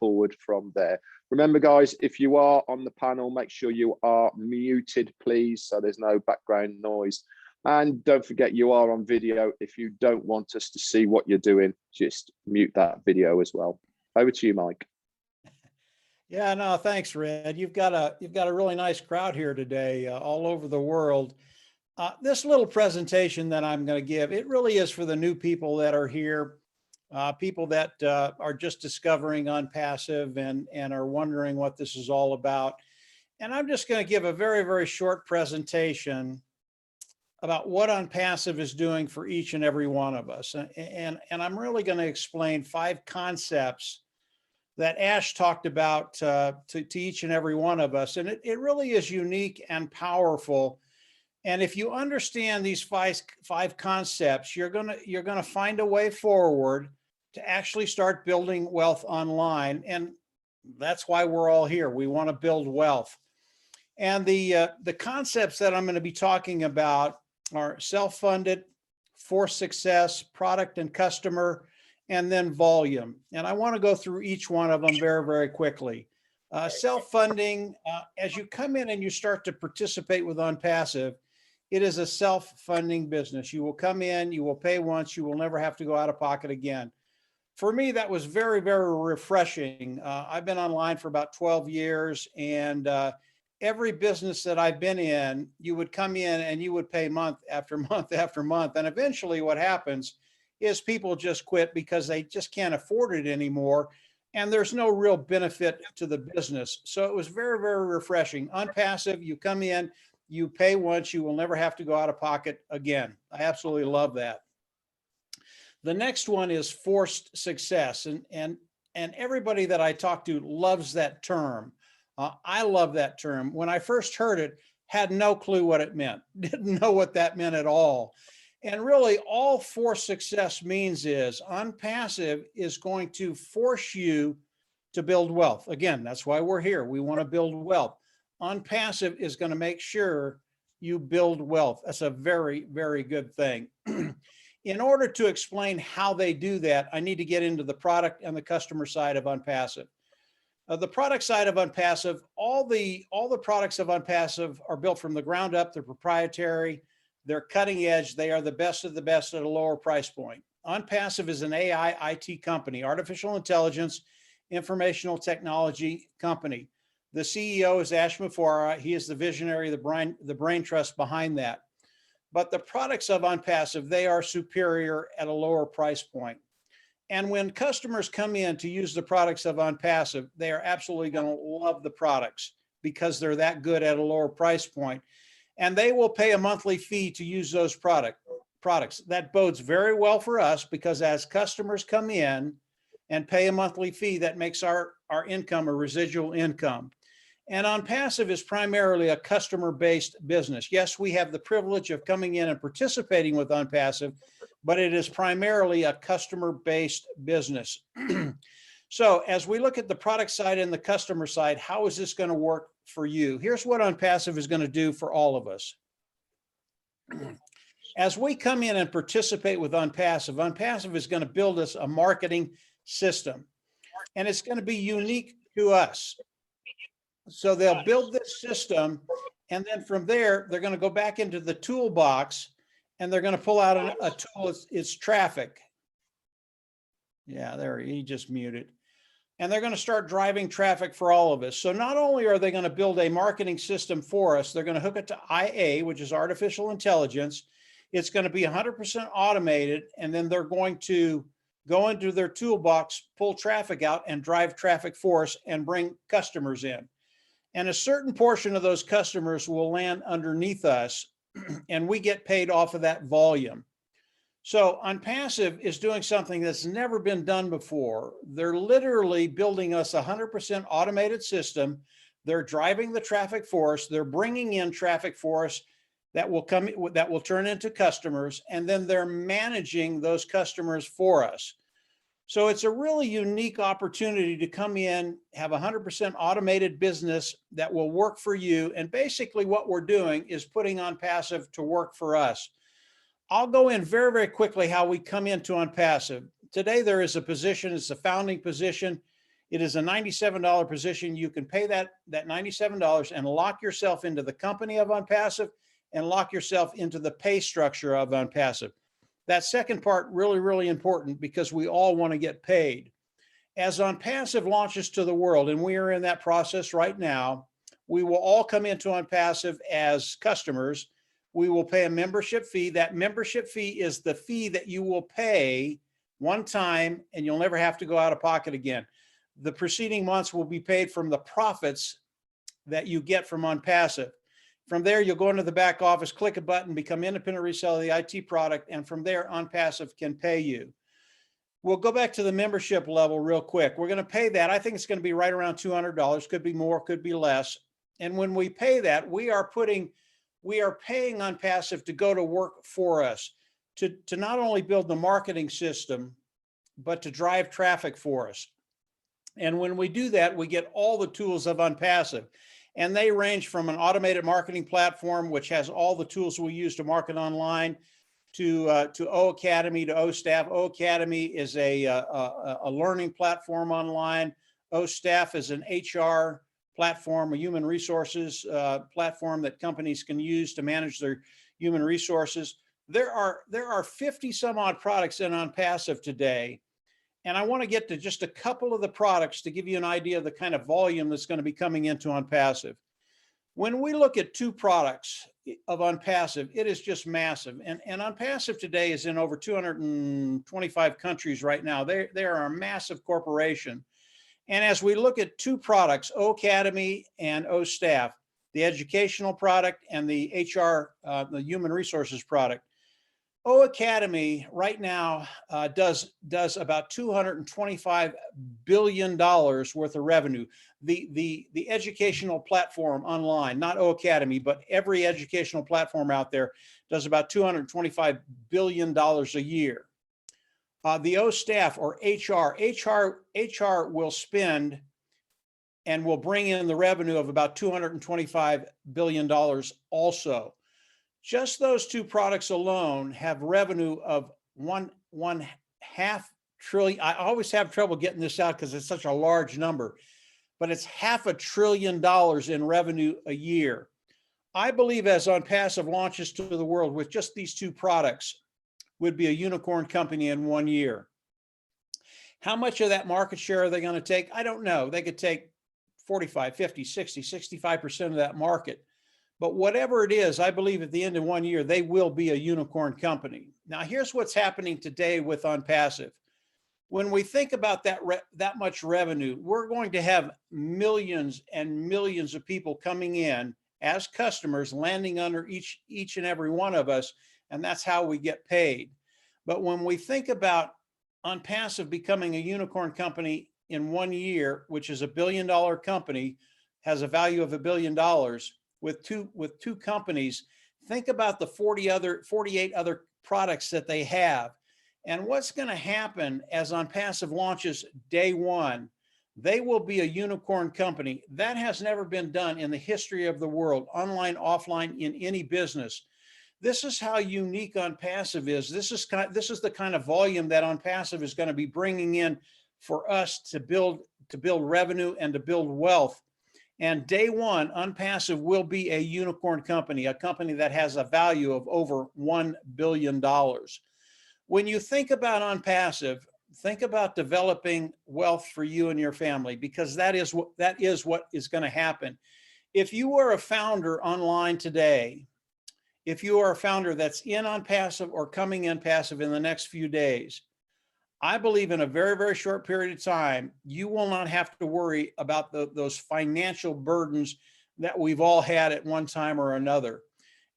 forward from there. Remember, guys, if you are on the panel, make sure you are muted, please, so there's no background noise. And don't forget, you are on video. If you don't want us to see what you're doing, just mute that video as well. Over to you, Mike. Yeah, no, thanks, Red. You've got a really nice crowd here today, all over the world. This little presentation that I'm going to give, it really is for the new people that are here, people that are just discovering Onpassive and are wondering what this is all about. And I'm just going to give a very, very short presentation about what Onpassive is doing for each and every one of us. And I'm really going to explain 5 concepts that Ash talked about to each and every one of us. And it really is unique and powerful. And if you understand these five concepts, you're gonna find a way forward to actually start building wealth online. And that's why we're all here. We want to build wealth. And the concepts that I'm going to be talking about are self-funded, forced success, product and customer, and then volume. And I want to go through each one of them very, very quickly. Self-funding, as you come in and you start to participate with Onpassive, it is a self-funding business. You will come in, you will pay once, you will never have to go out of pocket again. For me, that was very, very refreshing. I've been online for about 12 years, and every business that I've been in, you would come in and you would pay month after month after month. And eventually what happens is people just quit because they just can't afford it anymore. And there's no real benefit to the business. So it was very, very refreshing. Onpassive, you come in, you pay once, you will never have to go out of pocket again. I absolutely love that. The next one is forced success. And everybody that I talk to loves that term. I love that term. When I first heard it, had no clue what it meant. Didn't know what that meant at all. And really all forced success means is Onpassive is going to force you to build wealth. Again, that's why we're here. We want to build wealth. Onpassive is going to make sure you build wealth. That's a very, very good thing. In order to explain how they do that, I need to get into the product and the customer side of Onpassive. The product side of Onpassive, all the products of Onpassive are built from the ground up. They're proprietary. They're cutting edge. They are the best of the best at a lower price point. Onpassive is an AI IT company, artificial intelligence, informational technology company. The CEO is Ash Mafara. He is the visionary, the brain trust behind that. But the products of Onpassive, they are superior at a lower price point. And when customers come in to use the products of Onpassive, they are absolutely going to love the products because they're that good at a lower price point. And they will pay a monthly fee to use those products. That bodes very well for us because as customers come in and pay a monthly fee, that makes our income a residual income. And Onpassive is primarily a customer-based business. Yes, we have the privilege of coming in and participating with Onpassive, but it is primarily a customer-based business. So as we look at the product side and the customer side, how is this going to work for you? Here's what Onpassive is going to do for all of us. As we come in and participate with Onpassive, Onpassive is going to build us a marketing system, and it's going to be unique to us. So they'll build this system, and then from there, they're going to go back into the toolbox, and they're going to pull out a tool. It's traffic. Yeah, there, he just muted. And they're going to start driving traffic for all of us. So not only are they going to build a marketing system for us, they're going to hook it to IA, which is artificial intelligence. It's going to be 100% automated, and then they're going to go into their toolbox, pull traffic out, and drive traffic for us and bring customers in. And a certain portion of those customers will land underneath us, and we get paid off of that volume. So Onpassive is doing something that's never been done before. They're literally building us a 100% automated system. They're driving the traffic for us. They're bringing in traffic for us that will turn into customers, and then they're managing those customers for us. So it's a really unique opportunity to come in, have a 100% automated business that will work for you. And basically what we're doing is putting Onpassive to work for us. I'll go in very, very quickly how we come into Onpassive. Today, there is a position, it's a founding position. It is a $97 position. You can pay that $97 and lock yourself into the company of Onpassive and lock yourself into the pay structure of Onpassive. That second part, really, really important because we all want to get paid. As Onpassive launches to the world, and we are in that process right now, we will all come into Onpassive as customers. We will pay a membership fee. That membership fee is the fee that you will pay one time, and you'll never have to go out of pocket again. The preceding months will be paid from the profits that you get from Onpassive. From there, you'll go into the back office, click a button, become independent reseller of the IT product, and from there, Onpassive can pay you. We'll go back to the membership level real quick. We're going to pay that. I think it's going to be right around $200. Could be more, could be less. And when we pay that, we are paying Onpassive to go to work for us, to not only build the marketing system, but to drive traffic for us. And when we do that, we get all the tools of Onpassive. And they range from an automated marketing platform, which has all the tools we use to market online, to O Academy, to O Staff. O Academy is a learning platform online. O Staff is an HR platform, a human resources platform that companies can use to manage their human resources. There are 50 some odd products in Onpassive today. And I want to get to just a couple of the products to give you an idea of the kind of volume that's going to be coming into Onpassive. When we look at 2 products of Onpassive, it is just massive. And Onpassive today is in over 225 countries right now. They are a massive corporation. And as we look at 2 products, O Academy and O Staff, the educational product and the HR, the human resources product, O Academy right now does about $225 billion worth of revenue. The educational platform online, not O Academy, but every educational platform out there does about $225 billion a year. The O Staff or HR will spend and will bring in the revenue of about $225 billion also. Just those 2 products alone have revenue of one half trillion. I always have trouble getting this out because it's such a large number, but it's $500 billion in revenue a year. I believe as Onpassive launches to the world with just these 2 products, would be a unicorn company in 1 year. How much of that market share are they going to take? I don't know. They could take 45, 50, 60, 65% of that market. But whatever it is, I believe at the end of 1 year, they will be a unicorn company. Now, here's what's happening today with Onpassive. When we think about that much revenue, we're going to have millions and millions of people coming in as customers, landing under each and every one of us, and that's how we get paid. But when we think about Onpassive becoming a unicorn company in 1 year, which is $1 billion company, has a value of $1 billion, with two companies, think about the 48 other products that they have. And what's going to happen as Onpassive launches day 1, they will be a unicorn company. That has never been done in the history of the world, online, offline, in any business. This is how unique Onpassive is. This is the kind of volume that Onpassive is going to be bringing in for us to build revenue and to build wealth. And day 1, Onpassive will be a unicorn company, a company that has a value of over $1 billion. When you think about Onpassive, think about developing wealth for you and your family, because that is what is going to happen. If you are a founder online today, if you are a founder that's in Onpassive or coming in passive in the next few days, I believe in a very, very short period of time, you will not have to worry about those financial burdens that we've all had at one time or another.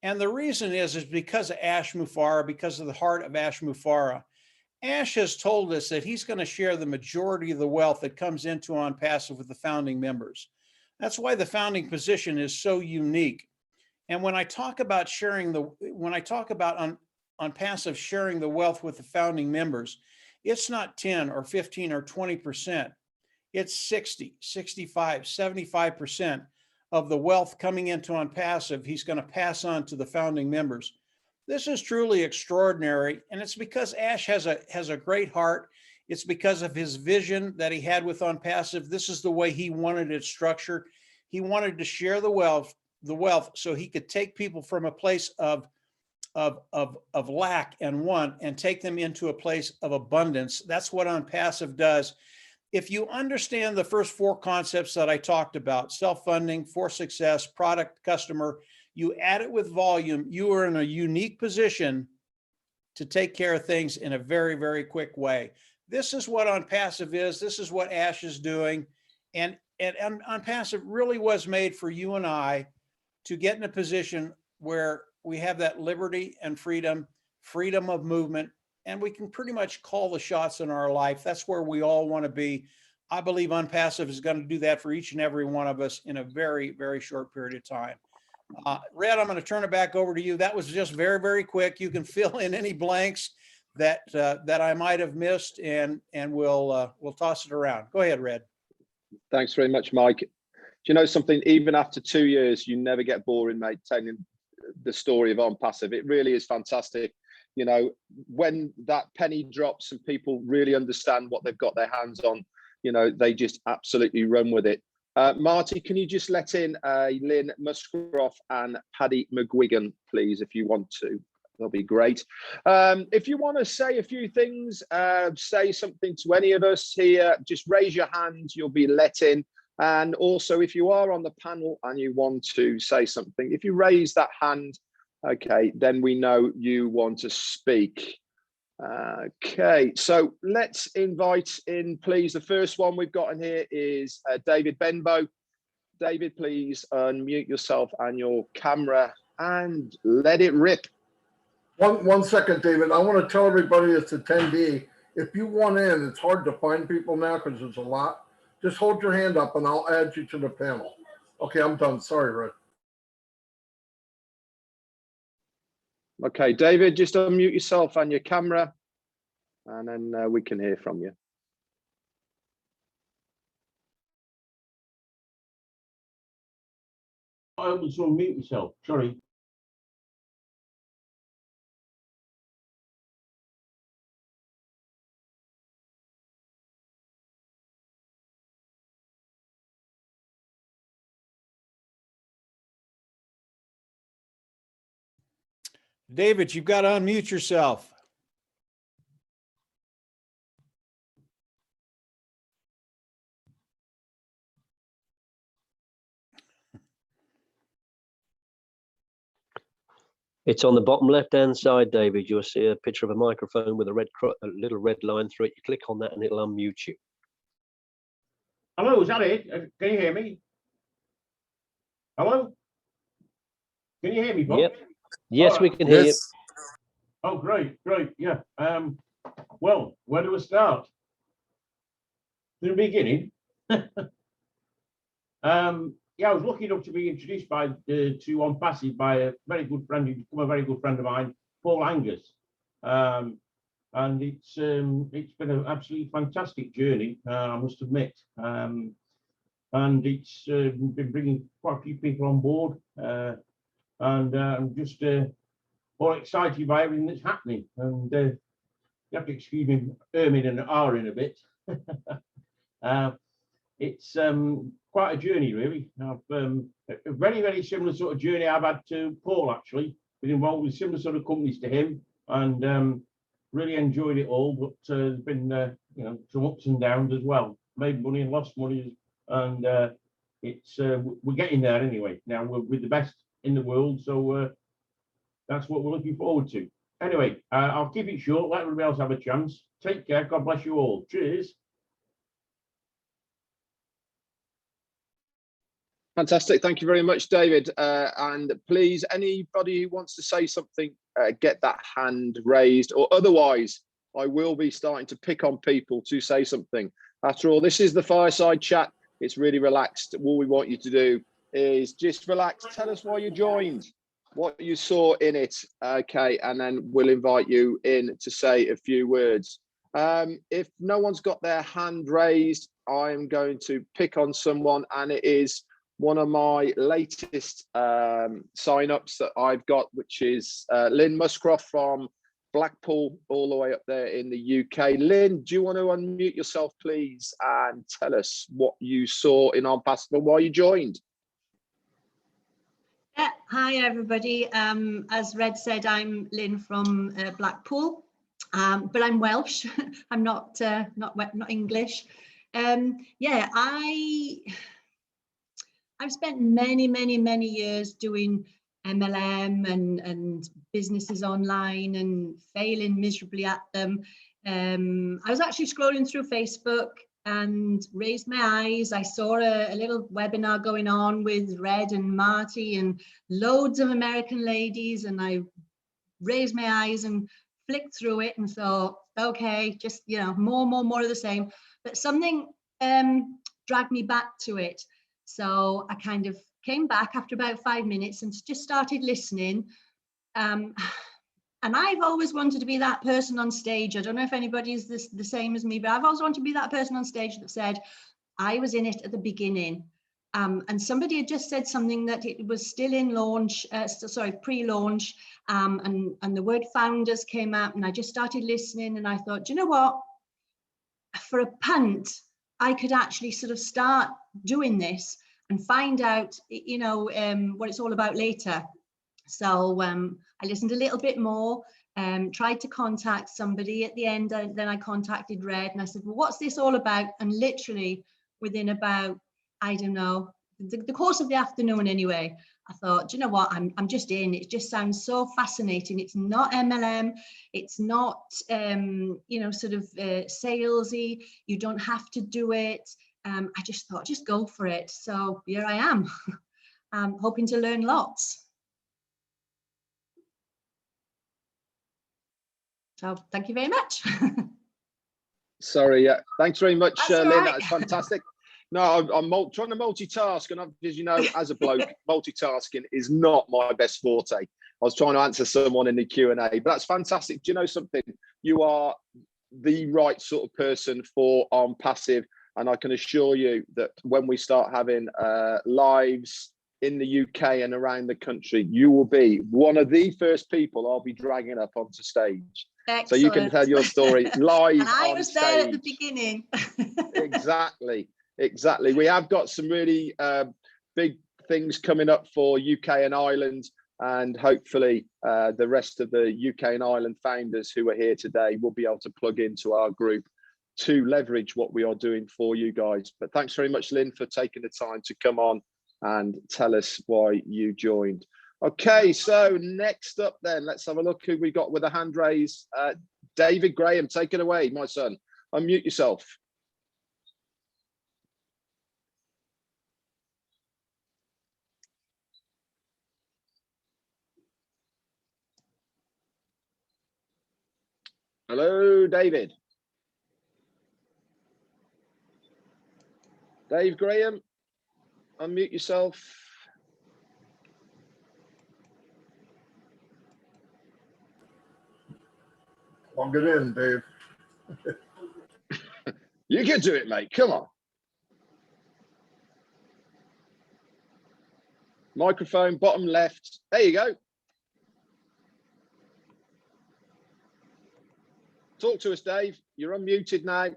And the reason is because of Ash Mufareh, because of the heart of Ash Mufareh. Ash has told us that he's going to share the majority of the wealth that comes into Onpassive with the founding members. That's why the founding position is so unique. And when I talk about Onpassive sharing the wealth with the founding members, it's not 10 or 15 or 20%. It's 60, 65, 75% of the wealth coming into Onpassive he's going to pass on to the founding members. This is truly extraordinary, and it's because Ash has a great heart. It's because of his vision that he had with Onpassive. This is the way he wanted it structured. He wanted to share the wealth so he could take people from a place of lack and want and take them into a place of abundance. That's what Onpassive does. If you understand the first 4 concepts that I talked about, self-funding, for success, product, customer, you add it with volume, you are in a unique position to take care of things in a very, very quick way. This is what Onpassive is. This is what Ash is doing. And Onpassive really was made for you and I to get in a position where we have that liberty and freedom of movement, and we can pretty much call the shots in our life. That's where we all want to be. I believe Onpassive is going to do that for each and every one of us in a very, very short period of time. Red, I'm going to turn it back over to you. That was just very, very quick. You can fill in any blanks that I might have missed, and we'll toss it around. Go ahead, Red. Thanks very much, Mike. Do you know something? Even after 2 years, you never get boring, mate, telling the story of Onpassive. It really is fantastic. You know, when that penny drops and people really understand what they've got their hands on, you know, they just absolutely run with it. Marty, can you just let in Lynn Musgroff and Paddy McGuigan, please, if you want to? That'll be great. If you want to say a few things, say something to any of us here, just raise your hand, you'll be let in. And also, if you are on the panel and you want to say something, if you raise that hand, okay, then we know you want to speak. Okay, so let's invite in, please. The first one we've got in here is David Benbow. David, please unmute yourself and your camera and let it rip. One second, David. I want to tell everybody that's attendee, if you want in, it's hard to find people now because there's a lot. Just hold your hand up and I'll add you to the panel. Okay, I'm done. Sorry, Red. Okay, David, just unmute yourself and your camera, and then we can hear from you. I able to unmute yourself. Sorry. David, you've got to unmute yourself. It's on the bottom left-hand side, David. You'll see a picture of a microphone with a little red line through it. You click on that and it'll unmute you. Hello, is that it? Can you hear me? Hello? Can you hear me, Bob? Yep. Yes, we can hear you. Oh, great, yeah. Well, where do we start? From the beginning. Yeah, I was lucky enough to be introduced to Onpassive by a very good friend, who's become a very good friend of mine, Paul Angus. And it's been an absolutely fantastic journey, I must admit. And it's been bringing quite a few people on board, and I'm just all excited by everything that's happening. And you have to excuse me, erming and ahhing a bit. It's quite a journey, really. I've a very, very similar sort of journey I've had to Paul, actually. Been involved with similar sort of companies to him, and really enjoyed it all. But there's been you know, some ups and downs as well. Made money and lost money, and it's we're getting there anyway. Now we're with the best in the world, so that's what we're looking forward to. Anyway, I'll keep it short. Let everybody else have a chance. Take care. God bless you all. Cheers. Fantastic. Thank you very much, David. And please, anybody who wants to say something, get that hand raised, or otherwise, I will be starting to pick on people to say something. After all, this is the Fireside Chat. It's really relaxed. All we want you to do is just relax. Tell us why you joined, what you saw in it. Okay, and then we'll invite you in to say a few words. If no one's got their hand raised, I'm going to pick on someone, and it is one of my latest sign-ups that I've got, which is Lynn Musgroff from Blackpool, all the way up there in the UK. Lynn, do you want to unmute yourself, please, and tell us what you saw in Onpassive and why you joined? Yeah, hi everybody. As Red said, I'm Lynn from Blackpool, but I'm Welsh. I'm not English. Yeah, I've spent many years doing MLM and businesses online and failing miserably at them. I was actually scrolling through Facebook and raised my eyes. I saw a little webinar going on with Red and Marty and loads of American ladies, and I raised my eyes and flicked through it and thought, okay, just, you know, more of the same. But something dragged me back to it. So I kind of came back after about 5 minutes and just started listening. And I've always wanted to be that person on stage. I don't know if anybody's the same as me, but I've always wanted to be that person on stage that said, I was in it at the beginning. And somebody had just said something that it was still in launch, pre-launch, and the word founders came out, and I just started listening, and I thought, do you know what? For a punt, I could actually sort of start doing this and find out, you know, what it's all about later. So I listened a little bit more, tried to contact somebody at the end. Then I contacted Red and I said, well, what's this all about? And literally within about, I don't know, the course of the afternoon anyway, I thought, do you know what, I'm just in. It just sounds so fascinating. It's not MLM. It's not, you know, sort of salesy. You don't have to do it. I just thought, just go for it. So here I am. I'm hoping to learn lots. So thank you very much. Sorry, yeah. Thanks very much, Lynn. Right. That was fantastic. No, I'm trying to multitask, and as you know, as a bloke, multitasking is not my best forte. I was trying to answer someone in the Q&A, but that's fantastic. Do you know something? You are the right sort of person for Onpassive, and I can assure you that when we start having lives in the UK and around the country, you will be one of the first people I'll be dragging up onto stage. Excellent. So you can tell your story live. And I was there at the beginning. Exactly. We have got some really big things coming up for UK and Ireland, and hopefully the rest of the UK and Ireland founders who are here today will be able to plug into our group to leverage what we are doing for you guys. But thanks very much, Lynn, for taking the time to come on and tell us why you joined. Okay, so next up then, let's have a look who we got with a hand raised. David Graham, take it away, my son. Unmute yourself. Hello, David. Dave Graham, unmute yourself. Plug it in, Dave. You can do it, mate. Come on. Microphone, bottom left. There you go. Talk to us, Dave. You're unmuted now.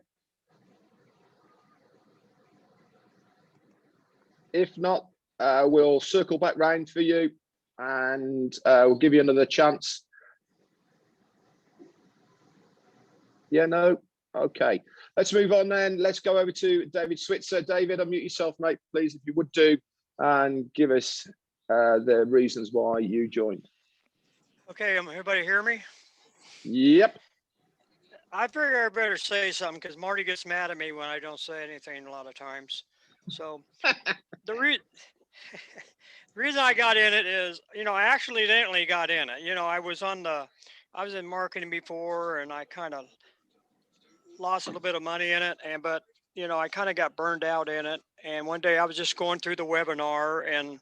If not, we'll circle back round for you, and we'll give you another chance. Yeah, no? Okay. Let's move on then. Let's go over to David Switzer. David, unmute yourself, mate, please, if you would do, and give us the reasons why you joined. Okay, everybody hear me? Yep. I figure I better say something because Marty gets mad at me when I don't say anything a lot of times. So the reason I got in it is, you know, I accidentally got in it. You know, I was in marketing before, and I kind of lost a little bit of money in it, but you know, I kind of got burned out in it. And one day I was just going through the webinar, and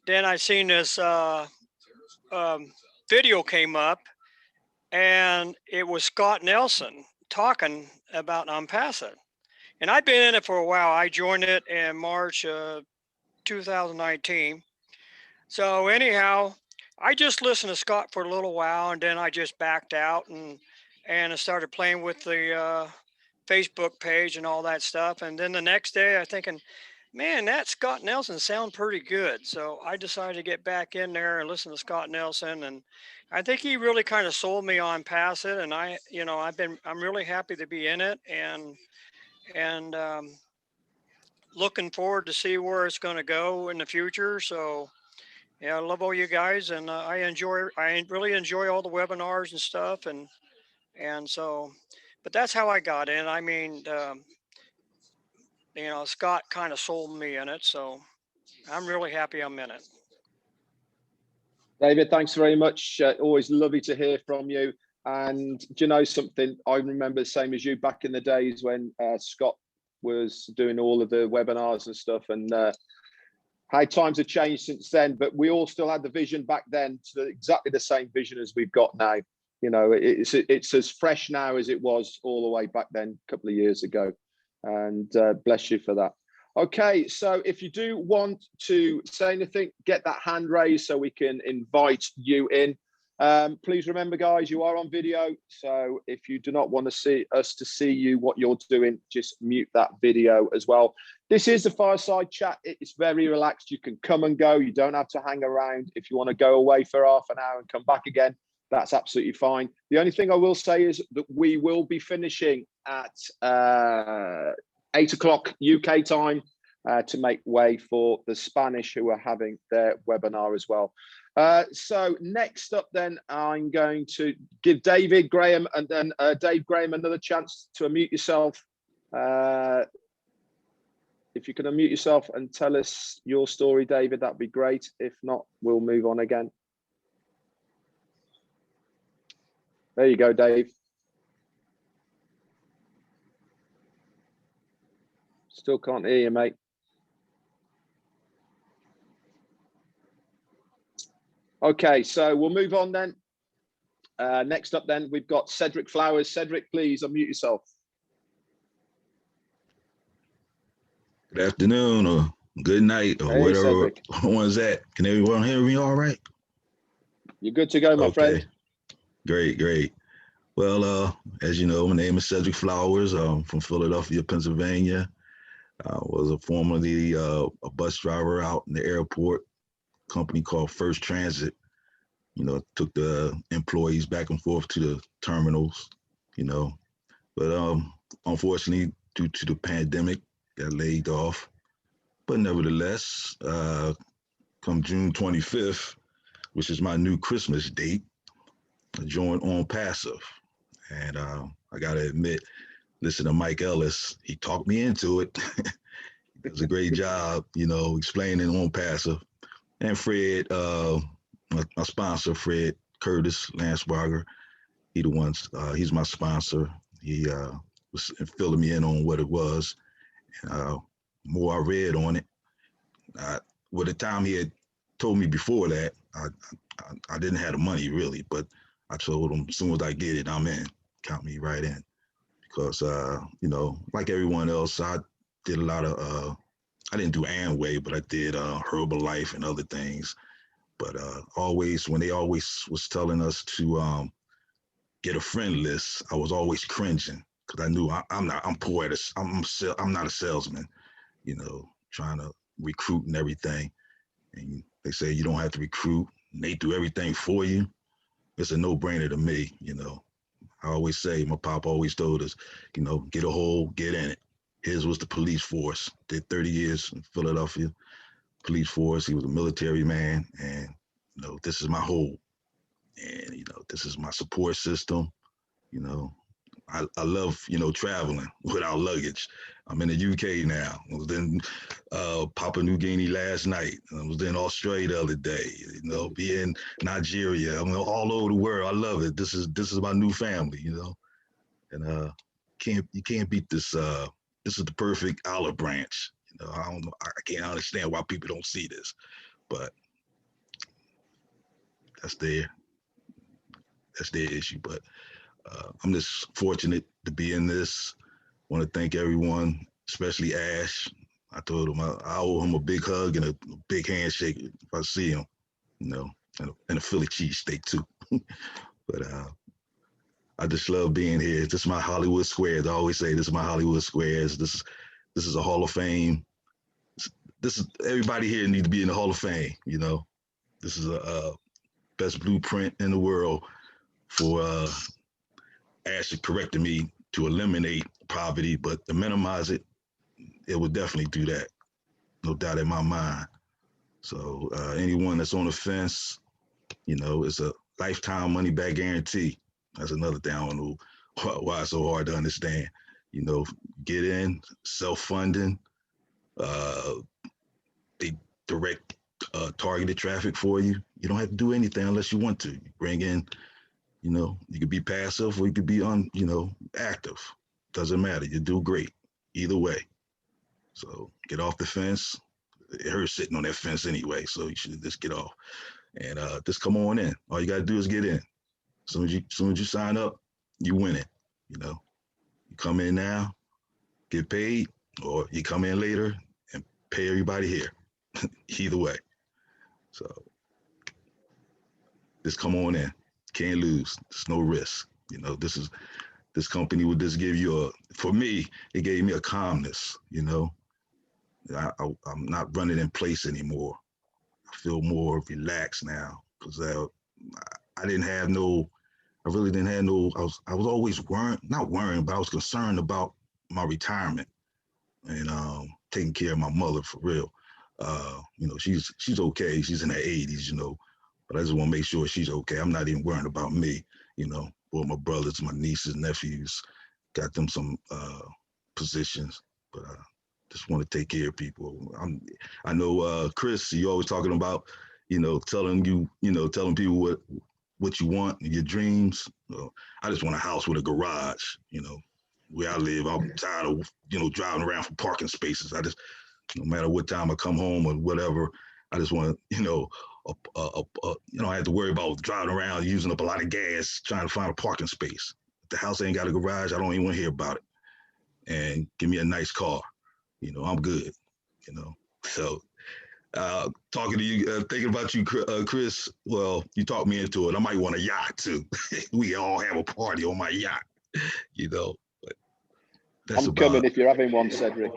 then I seen this video came up, and it was Scott Nelson talking about Onpassive. And I'd been in it for a while. I joined it in March 2019. So anyhow, I just listened to Scott for a little while, and then I just backed out and I started playing with the Facebook page and all that stuff. And then the next day, I thinking, man, that Scott Nelson sound pretty good. So I decided to get back in there and listen to Scott Nelson, and I think he really kind of sold me on Pass It. And I'm really happy to be in it, and looking forward to see where it's going to go in the future. So yeah, I love all you guys, and I really enjoy all the webinars and stuff, and so, but that's how I got in. I mean, Scott kind of sold me in it, so I'm really happy I'm in it. David, thanks very much. Always lovely to hear from you. And do you know something? I remember the same as you back in the days when Scott was doing all of the webinars and stuff, and how times have changed since then. But we all still had the vision back then, to exactly the same vision as we've got now. You know, it's as fresh now as it was all the way back then, a couple of years ago. And bless you for that. Okay, so if you do want to say anything, get that hand raised so we can invite you in. Please remember, guys, you are on video. So if you do not want to see us to see you, what you're doing, just mute that video as well. This is the Fireside Chat. It's very relaxed. You can come and go. You don't have to hang around. If you want to go away for half an hour and come back again, that's absolutely fine. The only thing I will say is that we will be finishing at 8 o'clock UK time to make way for the Spanish, who are having their webinar as well. So next up then, I'm going to give David Graham and then Dave Graham another chance to unmute yourself. If you can unmute yourself and tell us your story, David, that'd be great. If not, we'll move on again. There you go, Dave. Still can't hear you, mate. Okay, so we'll move on then. Next up then, we've got Cedric Flowers. Cedric, please unmute yourself. Good afternoon or good night or Hey, whatever Cedric. one's that. Can everyone hear me all right? You're good to go, my friend. Great, great. Well, as you know, my name is Cedric Flowers. I'm from Philadelphia, Pennsylvania. I was formerly a bus driver out in the airport, company called First Transit. You know, took the employees back and forth to the terminals, you know. But unfortunately, due to the pandemic, got laid off. But nevertheless, come June 25th, which is my new Christmas date, I joined Onpassive. And I got to admit, listen to Mike Ellis, he talked me into it. He does a great job, you know, explaining Onpassive. And Fred, my sponsor, Fred Curtis Lansbarger, he's my sponsor. He was filling me in on what it was. And more I read on it, with the time he had told me before that, I didn't have the money really, but I told him as soon as I get it, I'm in. Count me right in. Because, you know, like everyone else, I did a lot of, I didn't do Amway, but I did Herbalife and other things. But always, when they always was telling us to get a friend list, I was always cringing because I knew I'm poor at I'm not a salesman, you know, trying to recruit and everything. And they say you don't have to recruit, and they do everything for you. It's a no-brainer to me, you know. I always say, my pop always told us, you know, get a hole, get in it. His was the police force. Did 30 years in Philadelphia police force. He was a military man, and you know, this is my hole, and you know, this is my support system. You know, I love, you know, traveling without luggage. I'm in the UK now. I was in Papua New Guinea last night. I was in Australia the other day. You know, be in Nigeria. I'm all over the world. I love it. This is my new family. You know, and you can't beat this. This is the perfect olive branch. You know, I can't understand why people don't see this, but that's their issue. But I'm just fortunate to be in this. Want to thank everyone, especially Ash. I told him I owe him a big hug and a big handshake if I see him. You know, and a Philly cheesesteak too. But I just love being here. This is my Hollywood Squares. I always say this is my Hollywood Squares. This is a Hall of Fame. This is everybody here needs to be in the Hall of Fame. You know, this is a best blueprint in the world for Ashley correcting me to eliminate poverty, but to minimize it, it would definitely do that. No doubt in my mind. So anyone that's on the fence, you know, it's a lifetime money back guarantee. That's another thing. I don't know why it's so hard to understand. You know, get in, self-funding, they direct targeted traffic for you. You don't have to do anything unless you want to. You bring in, you know, you could be passive or you could be active. Doesn't matter. You do great either way. So get off the fence. It hurts sitting on that fence anyway, so you should just get off and just come on in. All you gotta do is get in. As soon as you sign up, you win it. You know, you come in now, get paid, or you come in later and pay everybody here. Either way. So just come on in. Can't lose. There's no risk. You know, this company would just give you for me, it gave me a calmness, you know. I'm not running in place anymore. I feel more relaxed now because I really didn't have no, I was always not worrying, but I was concerned about my retirement and taking care of my mother for real. You know, she's okay. She's in her 80s, you know, but I just want to make sure she's okay. I'm not even worrying about me, you know, or my brothers, my nieces, nephews, got them some positions, but just want to take care of people. I know, Chris, you always talking about, you know, telling people what you want, your dreams. I just want a house with a garage, you know, where I live. I'm tired of, you know, driving around for parking spaces. No matter what time I come home or whatever, I just want, you know, I have to worry about driving around using up a lot of gas trying to find a parking space. If the house ain't got a garage, I don't even want to hear about it. And give me a nice car. You know, I'm good, you know. So talking to you, thinking about you, Chris, well, you talked me into it. I might want a yacht too. We all have a party on my yacht, you know. But that's I'm coming if you're having one, Cedric.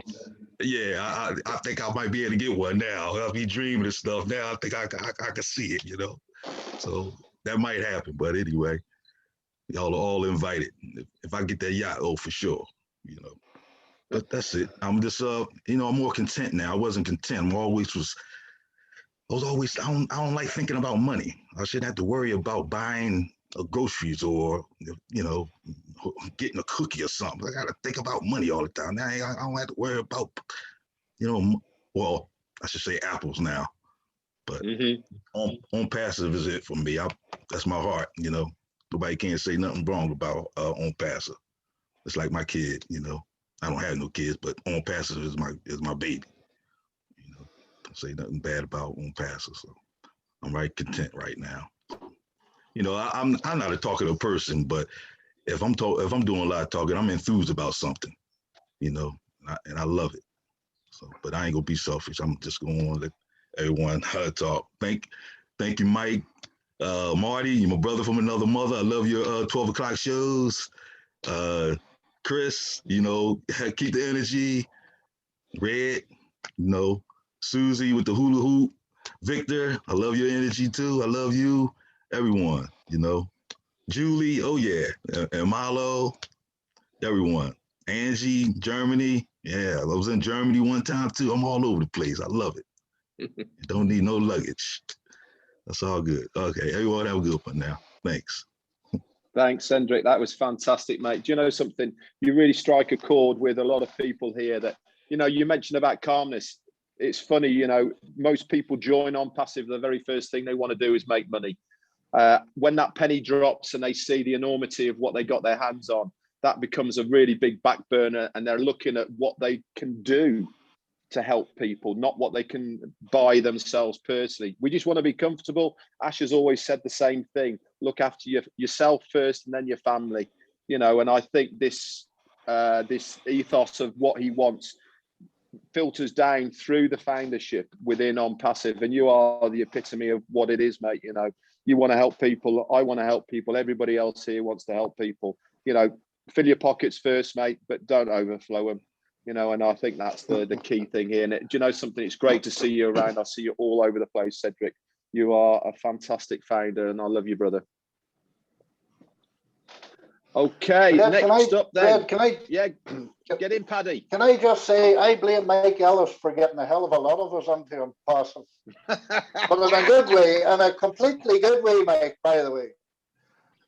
Yeah, I think I might be able to get one now. I'll be dreaming of stuff now. I think I can see it, you know. So that might happen. But anyway, y'all are all invited. If I get that yacht, for sure, you know. But that's it. I'm just, you know, I'm more content now. I wasn't content. I don't like thinking about money. I shouldn't have to worry about buying groceries or, you know, getting a cookie or something. I got to think about money all the time. Now I don't have to worry about, you know, well, I should say apples now. But Onpassive is it for me. That's my heart, you know. Nobody can't say nothing wrong about Onpassive. It's like my kid, you know. I don't have no kids, but Onpassive is my baby. You know, don't say nothing bad about Onpassive. So I'm right content right now. You know, I'm not a talkative person, but if I'm doing a lot of talking, I'm enthused about something. You know, and I love it. So, but I ain't gonna be selfish. I'm just gonna let everyone talk. Thank you, Mike, Marty. You're my brother from another mother. I love your 12 o'clock shows. Chris, you know, keep the energy. Red, you know, Susie with the hula hoop. Victor, I love your energy too. I love you. Everyone, you know. Julie, oh yeah. And Milo, everyone. Angie, Germany. Yeah, I was in Germany one time too. I'm all over the place. I love it. Don't need no luggage. That's all good. Okay, everyone have a good one now. Thanks. Thanks, Cedric. That was fantastic, mate. Do you know something? You really strike a chord with a lot of people here that, you know, you mentioned about calmness. It's funny, you know, most people join Onpassive. The very first thing they want to do is make money. When that penny drops and they see the enormity of what they got their hands on, that becomes a really big back burner, and they're looking at what they can do to help people, not what they can buy themselves personally. We just want to be comfortable. Ash has always said the same thing. Look after yourself first and then your family, you know, and I think this ethos of what he wants, filters down through the foundership within Onpassive, and you are the epitome of what it is, mate. You know, you want to help people. I want to help people. Everybody else here wants to help people. You know, fill your pockets first, mate, but don't overflow them. You know, and I think that's the key thing here. And do you know something? It's great to see you around. I see you all over the place, Cedric. You are a fantastic founder, and I love you, brother. Okay, Red, next up then. Red, can I? Yeah, get in, Paddy. Can I just say I blame Mike Ellis for getting a hell of a lot of us onto Onpassive, but in a good way, in a completely good way, Mike. By the way,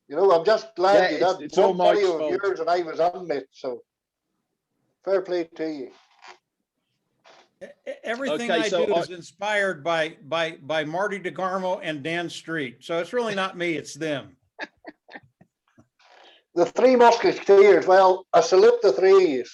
you know, I'm just glad you did. It's all one video of yours, and I was on it. So fair play to you. Everything I do is inspired by Marty DeGarmo and Dan Street. So it's really not me, it's them. The Three Musketeers. Well, I salute the threes.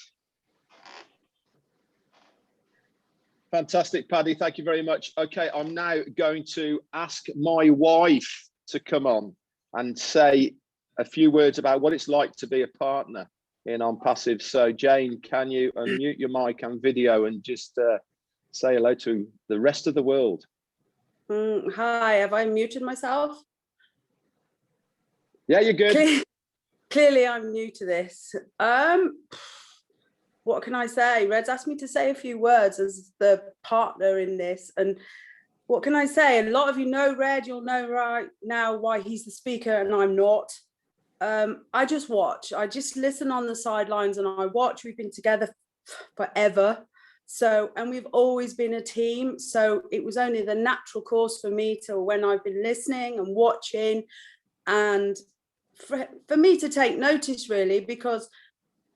Fantastic, Paddy. Thank you very much. Okay, I'm now going to ask my wife to come on and say a few words about what it's like to be a partner in Onpassive. So, Jane, can you unmute your mic and video and just say hello to the rest of the world? Hi, have I muted myself? Yeah, you're good. Clearly, I'm new to this. What can I say? Red's asked me to say a few words as the partner in this. And what can I say? A lot of you know Red. You'll know right now why he's the speaker and I'm not. I just watch. I just listen on the sidelines and I watch. We've been together forever. So, and we've always been a team. So it was only the natural course for me to when I've been listening and watching and for me to take notice, really, because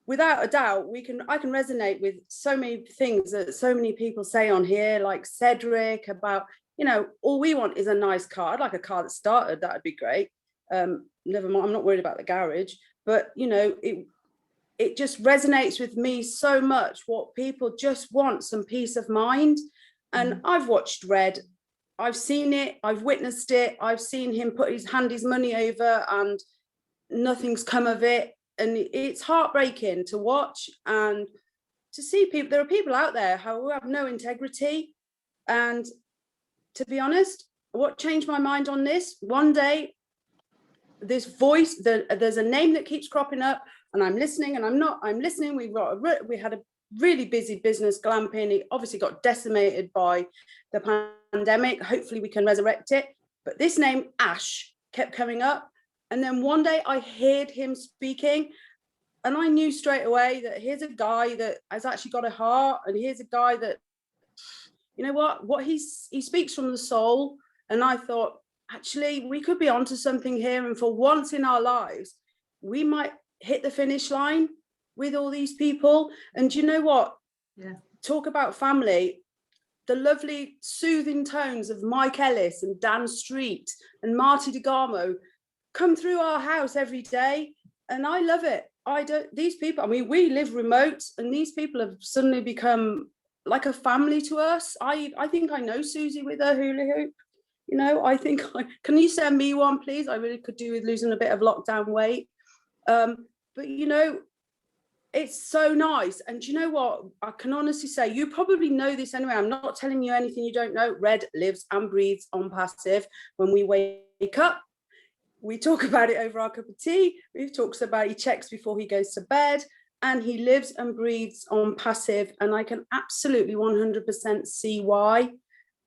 without a doubt, I can resonate with so many things that so many people say on here, like Cedric, about, you know, all we want is a nice car. I'd like a car that started, that'd be great. Never mind, I'm not worried about the garage, but you know, it just resonates with me so much. What people just want, some peace of mind. And I've watched Red, I've seen it, I've witnessed it, I've seen him put his money over and nothing's come of it, and it's heartbreaking to watch and to see people. There are people out there who have no integrity, and to be honest, what changed my mind on this one day, this voice, there's a name that keeps cropping up and I'm listening and I'm listening. We had a really busy business, glamping. It obviously got decimated by the pandemic. Hopefully we can resurrect it, but this name Ash kept coming up. And then one day I heard him speaking and I knew straight away that here's a guy that has actually got a heart, and here's a guy that, you know what he speaks from the soul. And I thought, actually, we could be onto something here. And for once in our lives, we might hit the finish line with all these people. And you know what? Yeah. Talk about family. The lovely soothing tones of Mike Ellis and Dan Street and Marty DeGarmo come through our house every day, and I love it. These people, I mean, we live remote and these people have suddenly become like a family to us. I think I know Susie with her hula hoop. You know, can you send me one, please? I really could do with losing a bit of lockdown weight. But you know, it's so nice. And you know what? I can honestly say, you probably know this anyway. I'm not telling you anything you don't know. Red lives and breathes Onpassive. When we wake up, we talk about it over our cup of tea. He talks about, he checks before he goes to bed, and he lives and breathes Onpassive. And I can absolutely 100% see why.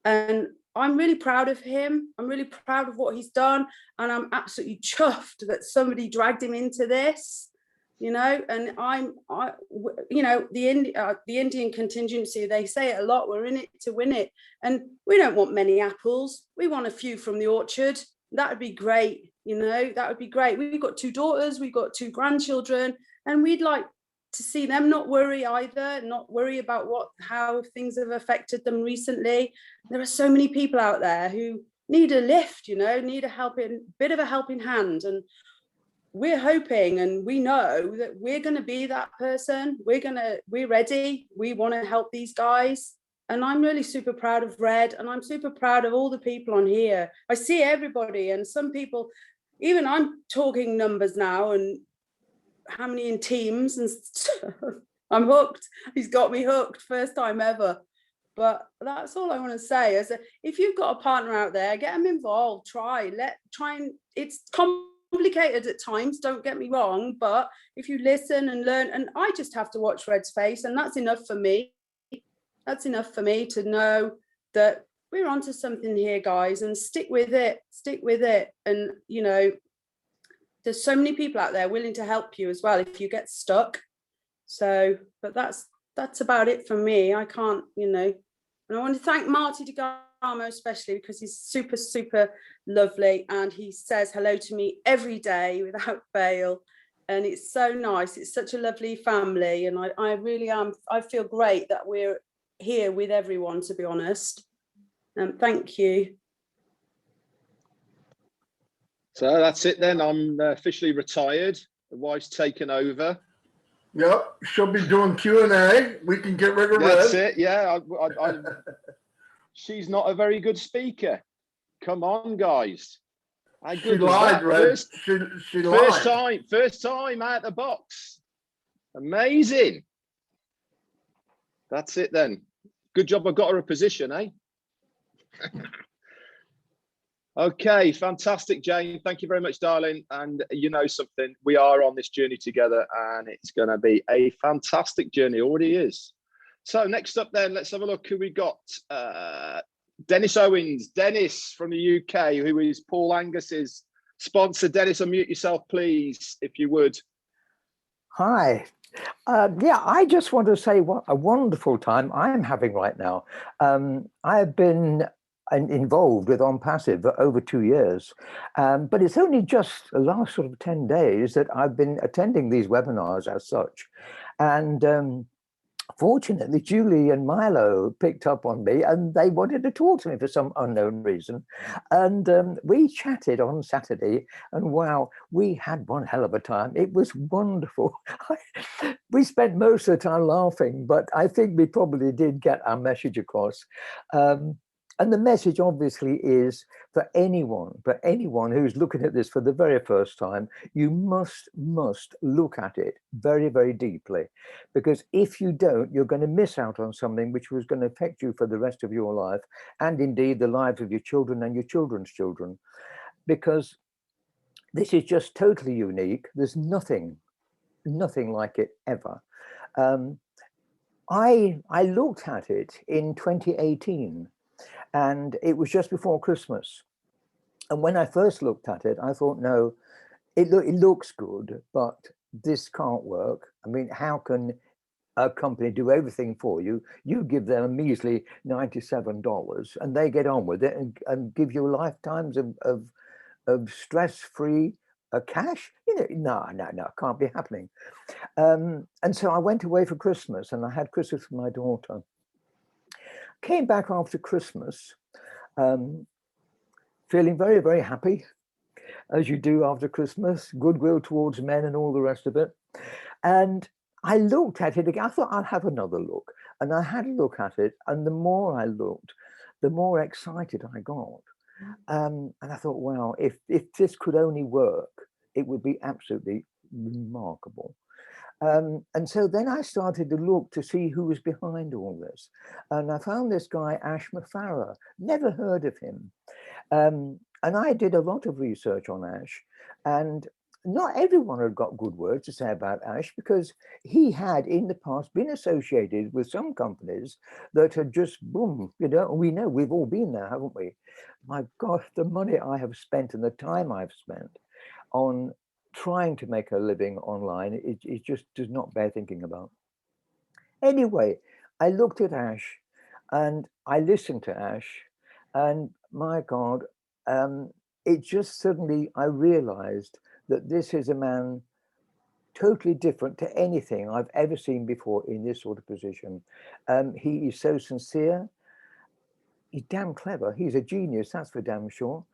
And I'm really proud of him. I'm really proud of what he's done. And I'm absolutely chuffed that somebody dragged him into this, you know. And you know, the Indian contingency, they say it a lot, we're in it to win it. And we don't want many apples. We want a few from the orchard. That would be great. You know, that would be great. We've got 2 daughters, we've got 2 grandchildren, and we'd like to see them not worry either, not worry about how things have affected them recently. There are so many people out there who need a lift, you know, need a bit of a helping hand. And we're hoping, and we know that we're going to be that person. We're ready. We want to help these guys. And I'm really super proud of Red, and I'm super proud of all the people on here. I see everybody, and some people, even I'm talking numbers now and how many in teams and stuff. I'm hooked. He's got me hooked, first time ever. But that's all I want to say. If you've got a partner out there, get them involved. Try and it's complicated at times, don't get me wrong, but if you listen and learn, and I just have to watch Red's face, and that's enough for me. That's enough for me to know that we're onto something here, guys, and stick with it. And you know, there's so many people out there willing to help you as well if you get stuck. So, but that's about it for me. I can't, you know, and I want to thank Marty DeGarmo especially, because he's super, super lovely, and he says hello to me every day without fail, and it's so nice. It's such a lovely family, and I really am. I feel great that we're here with everyone, to be honest. Thank you. So that's it then. I'm officially retired. The wife's taken over. Yep, she'll be doing Q&A. We can get rid of That's Red. it. Yeah, she's not a very good speaker. Come on, guys. How She good was lied, that? Red. She lied. First time out the box. Amazing. That's it then. Good job I got her a position, eh? Okay, fantastic, Jane. Thank you very much, darling. And you know something, we are on this journey together, and it's going to be a fantastic journey. It already is. So next up then, let's have a look who we got. Dennis Owens. Dennis from the UK, who is Paul Angus's sponsor. Dennis, unmute yourself, please, if you would. Hi. Yeah, I just want to say what a wonderful time I'm having right now. I have been involved with Onpassive for over 2 years, but it's only just the last sort of 10 days that I've been attending these webinars as such. And fortunately, Julie and Milo picked up on me, and they wanted to talk to me for some unknown reason. And we chatted on Saturday, and wow, we had one hell of a time. It was wonderful. We spent most of the time laughing, but I think we probably did get our message across. And the message obviously is for anyone who's looking at this for the very first time, you must look at it very, very deeply, because if you don't, you're going to miss out on something which was going to affect you for the rest of your life, and indeed the lives of your children and your children's children, because this is just totally unique. There's nothing like it ever. I looked at it in 2018. And it was just before Christmas. And when I first looked at it, I thought, no, it looks good, but this can't work. I mean, how can a company do everything for you? You give them a measly $97 and they get on with it and give you lifetimes of stress-free cash? You know, no, can't be happening. And so I went away for Christmas, and I had Christmas with my daughter. Came back after Christmas, feeling very, very happy, as you do after Christmas, goodwill towards men and all the rest of it. And I looked at it again. I thought I'll have another look. And I had a look at it. And the more I looked, the more excited I got. And I thought, wow, if this could only work, it would be absolutely remarkable. And so then I started to look to see who was behind all this. And I found this guy, Ash Mafarah, never heard of him. And I did a lot of research on Ash, and not everyone had got good words to say about Ash, because he had in the past been associated with some companies that had just, boom, you know, we know we've all been there, haven't we? My God, the money I have spent and the time I've spent on trying to make a living online, it just does not bear thinking about. Anyway, I looked at Ash and I listened to Ash, and my God, it just suddenly, I realized that this is a man totally different to anything I've ever seen before in this sort of position. He is so sincere. He's damn clever. He's a genius, that's for damn sure.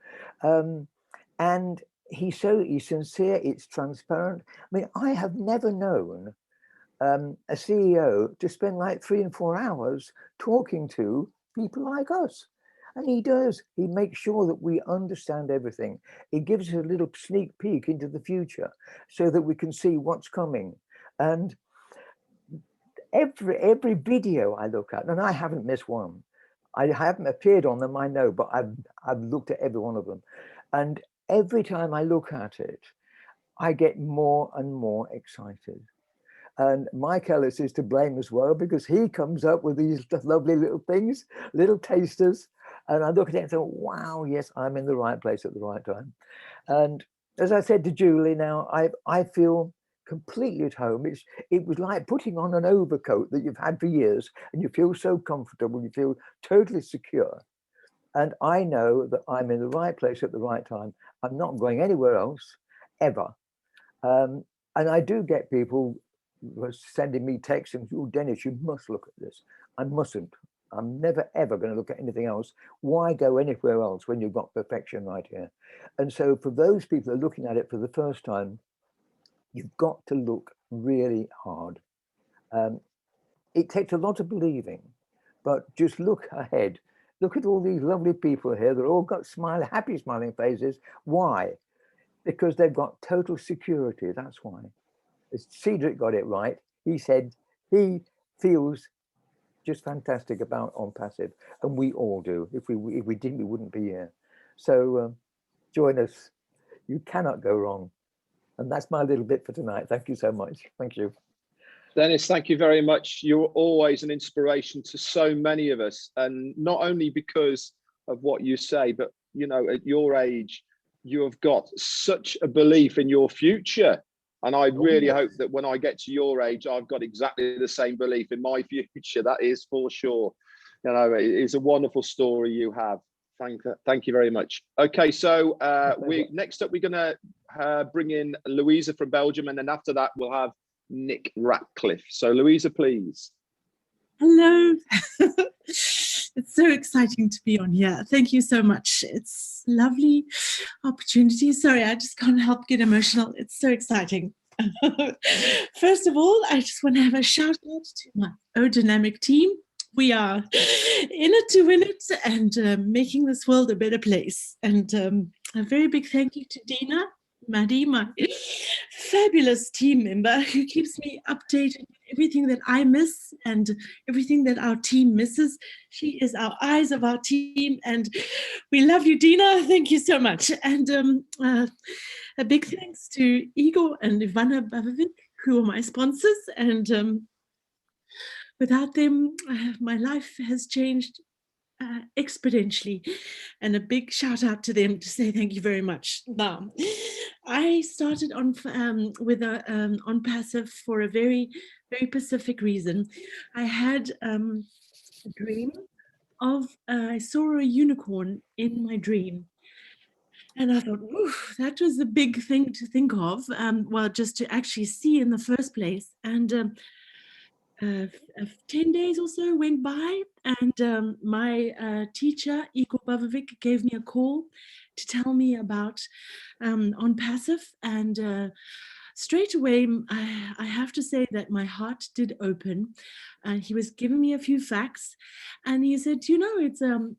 And he's sincere, it's transparent. I mean, I have never known a CEO to spend like 3 and 4 hours talking to people like us. And he does. He makes sure that we understand everything. He gives us a little sneak peek into the future so that we can see what's coming. And every video I look at, and I haven't missed one. I haven't appeared on them, I know, but I've looked at every one of them. And every time I look at it, I get more and more excited. And Mike Ellis is to blame as well, because he comes up with these lovely little things, little tasters. And I look at it and say, wow, yes, I'm in the right place at the right time. And as I said to Julie now, I feel completely at home. It was like putting on an overcoat that you've had for years, and you feel so comfortable, you feel totally secure. And I know that I'm in the right place at the right time. I'm not going anywhere else, ever. And I do get people sending me texts and, oh, Dennis, you must look at this. I mustn't. I'm never, ever going to look at anything else. Why go anywhere else when you've got perfection right here? And so for those people that are looking at it for the first time, you've got to look really hard. It takes a lot of believing, but just look ahead. Look at all these lovely people here. They're all got happy smiling faces. Why? Because they've got total security. That's why. Cedric got it right. He said he feels just fantastic about Onpassive, and we all do. If we didn't, we wouldn't be here. So join us. You cannot go wrong. And that's my little bit for tonight. Thank you so much. Thank you. Dennis, thank you very much. You're always an inspiration to so many of us, and not only because of what you say, but you know, at your age, you have got such a belief in your future. And I really hope that when I get to your age, I've got exactly the same belief in my future. That is for sure. You know, it is a wonderful story you have. Thank you very much. Okay, so next up, we're going to bring in Louisa from Belgium, and then after that, we'll have Nick Ratcliffe. So Louisa, please. Hello. It's so exciting to be on here. Thank you so much. It's lovely opportunity. Sorry, I just can't help get emotional. It's so exciting. First of all, I just want to have a shout out to my aerodynamic team. We are in it to win it and making this world a better place. And a very big thank you to Dina, Maddie, my fabulous team member who keeps me updated with everything that I miss and everything that our team misses. She is our eyes of our team, and we love you, Dina. Thank you so much. And a big thanks to Igor and Ivana Bavovic, who are my sponsors. And without them, my life has changed exponentially, and a big shout out to them to say thank you very much. Now, I started on with Onpassive for a very, very specific reason. I had a dream of I saw a unicorn in my dream, and I thought, that was a big thing to think of. Well, just to actually see in the first place. And 10 days or so went by, and my teacher, Igor Bavovic, gave me a call to tell me about Onpassive. And straight away, I have to say that my heart did open. He was giving me a few facts, and he said, you know,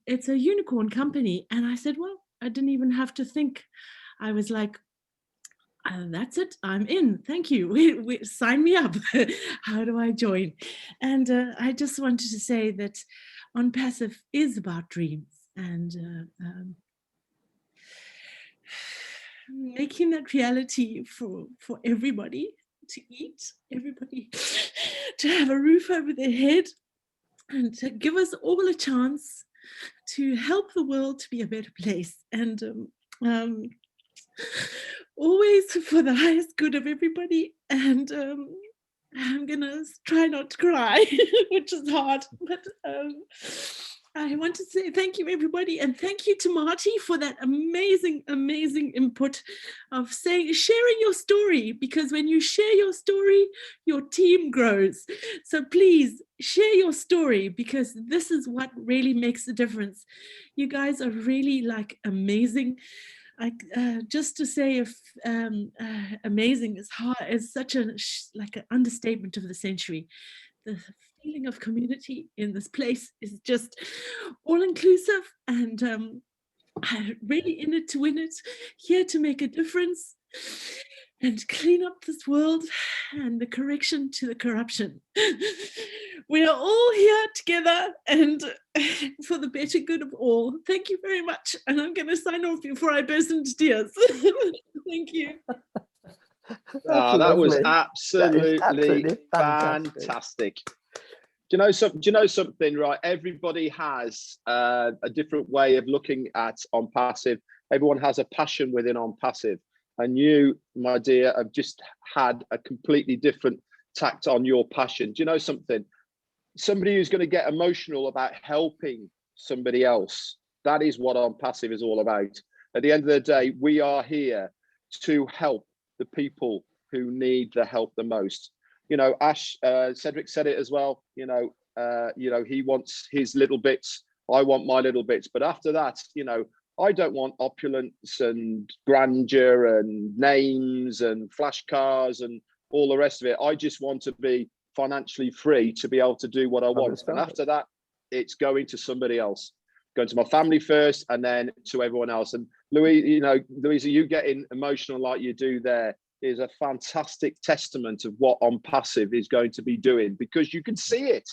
it's a unicorn company. And I said, well, I didn't even have to think. I was like, that's it, I'm in. Thank you. Sign me up. How do I join? And I just wanted to say that Onpassive is about dreams, and making that reality for everybody to eat, everybody to have a roof over their head, and to give us all a chance to help the world to be a better place. And always for the highest good of everybody. And I'm gonna try not to cry, which is hard, but I want to say thank you, everybody, and thank you to Marty for that amazing, amazing input of sharing your story, because when you share your story, your team grows. So please share your story, because this is what really makes a difference. You guys are really like amazing. Just to say if amazing is hard, is such a like an understatement of the century. The feeling of community in this place is just all inclusive, and I'm really in it to win it, here to make a difference. and clean up this world and the correction to the corruption. We are all here together and for the better good of all. Thank you very much. And I'm going to sign off before I burst into tears. Thank you. That was Absolutely absolutely fantastic. fantastic. Do you know something, right? Everybody has a different way of looking at Onpassive. Everyone has a passion within Onpassive. And you, my dear, have just had a completely different tact on your passion. Do you know something? Somebody who's going to get emotional about helping somebody else, that is what Onpassive is all about. At the end of the day, we are here to help the people who need the help the most. You know, Cedric said it as well. You know, he wants his little bits. I want my little bits. But after that, you know, I don't want opulence and grandeur and names and flash cars and all the rest of it. I just want to be financially free to be able to do what I want. And after that, it's going to somebody else, going to my family first and then to everyone else. And Louisa, you getting emotional like you do there is a fantastic testament of what Onpassive is going to be doing, because you can see it.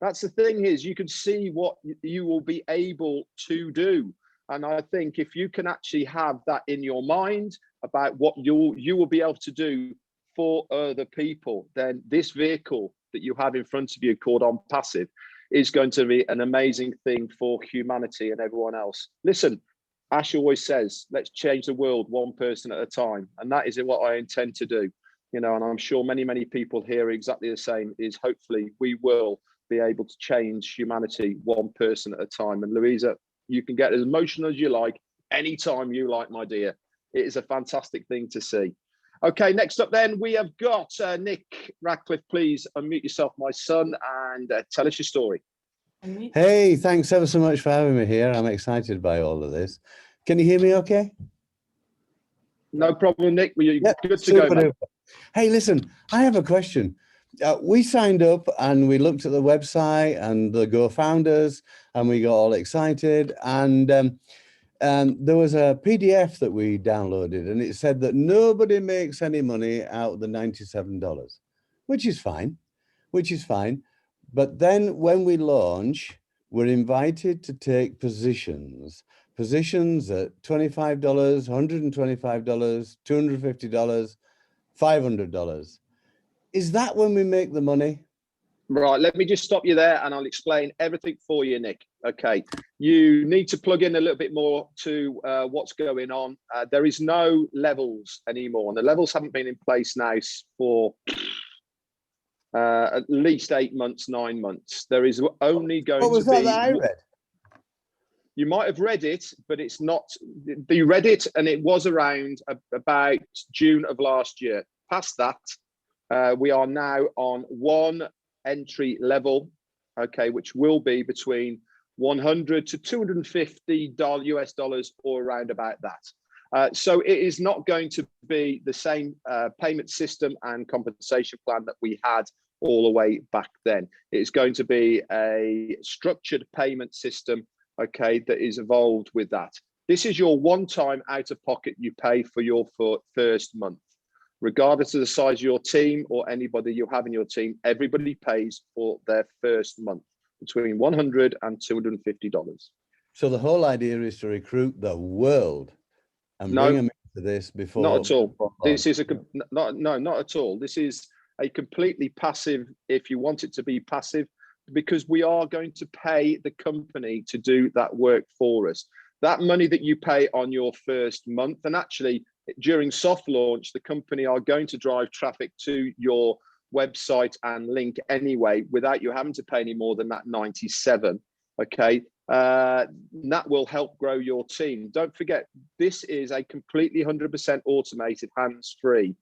That's the thing, is you can see what you will be able to do. And I think if you can actually have that in your mind about what you will be able to do for other people, then this vehicle that you have in front of you called Onpassive is going to be an amazing thing for humanity and everyone else. Listen, Ash always says, let's change the world one person at a time. And that is what I intend to do. You know, and I'm sure many, many people here are exactly the same, is hopefully we will be able to change humanity one person at a time. And Louisa, you can get as emotional as you like, anytime you like, my dear. It is a fantastic thing to see. Okay, next up then, we have got Nick Radcliffe. Please unmute yourself, my son, and tell us your story. Hey, thanks ever so much for having me here. I'm excited by all of this. Can you hear me okay? No problem, Nick. You're good to go, mate. Hey, listen, I have a question. We signed up and we looked at the website and the Go Founders and we got all excited. And there was a PDF that we downloaded and it said that nobody makes any money out of the $97, which is fine, But then when we launch, we're invited to take positions at $25, $125, $250, $500. Is that when we make the money? Right, let me just stop you there and I'll explain everything for you, Nick. Okay, you need to plug in a little bit more to what's going on. There is no levels anymore, and the levels haven't been in place now for at least 8 months, 9 months. There is only going to be... What was that I read? You might have read it, but it's not... You read it and it was around about June of last year. Past that, we are now on one entry level, okay, which will be between $100 to $250 US dollars or around about that. So it is not going to be the same payment system and compensation plan that we had all the way back then. It's going to be a structured payment system, okay, that is evolved with that. This is your one-time out-of-pocket you pay for your first month. Regardless of the size of your team or anybody you have in your team, everybody pays for their first month between $100 and $250. So the whole idea is to recruit the world and bring them into this before. Not at all. This is not at all. This is a completely passive, if you want it to be passive, because we are going to pay the company to do that work for us. That money that you pay on your first month, and actually during soft launch, the company are going to drive traffic to your website and link anyway, without you having to pay any more than that 97. Okay, that will help grow your team. Don't forget, this is a completely 100% automated, hands-free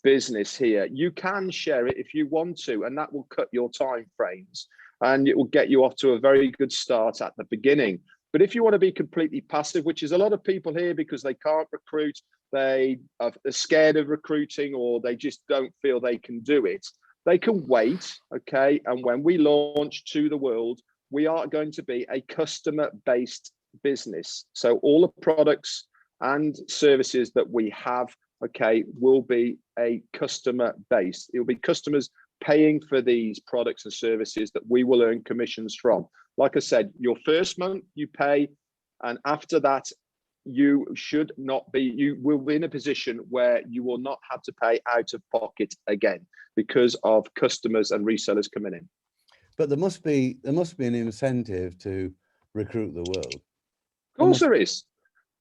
business here. You can share it if you want to, and that will cut your time frames and it will get you off to a very good start at the beginning. But if you want to be completely passive, which is a lot of people here because they can't recruit, they are scared of recruiting, or they just don't feel they can do it, they can wait, okay? And when we launch to the world, we are going to be a customer-based business. So all the products and services that we have okay, will be a customer base. It will be customers paying for these products and services that we will earn commissions from. Like I said, your first month you pay, and after that, you will be in a position where you will not have to pay out of pocket again because of customers and resellers coming in. But there must be an incentive to recruit the world. Of course there is.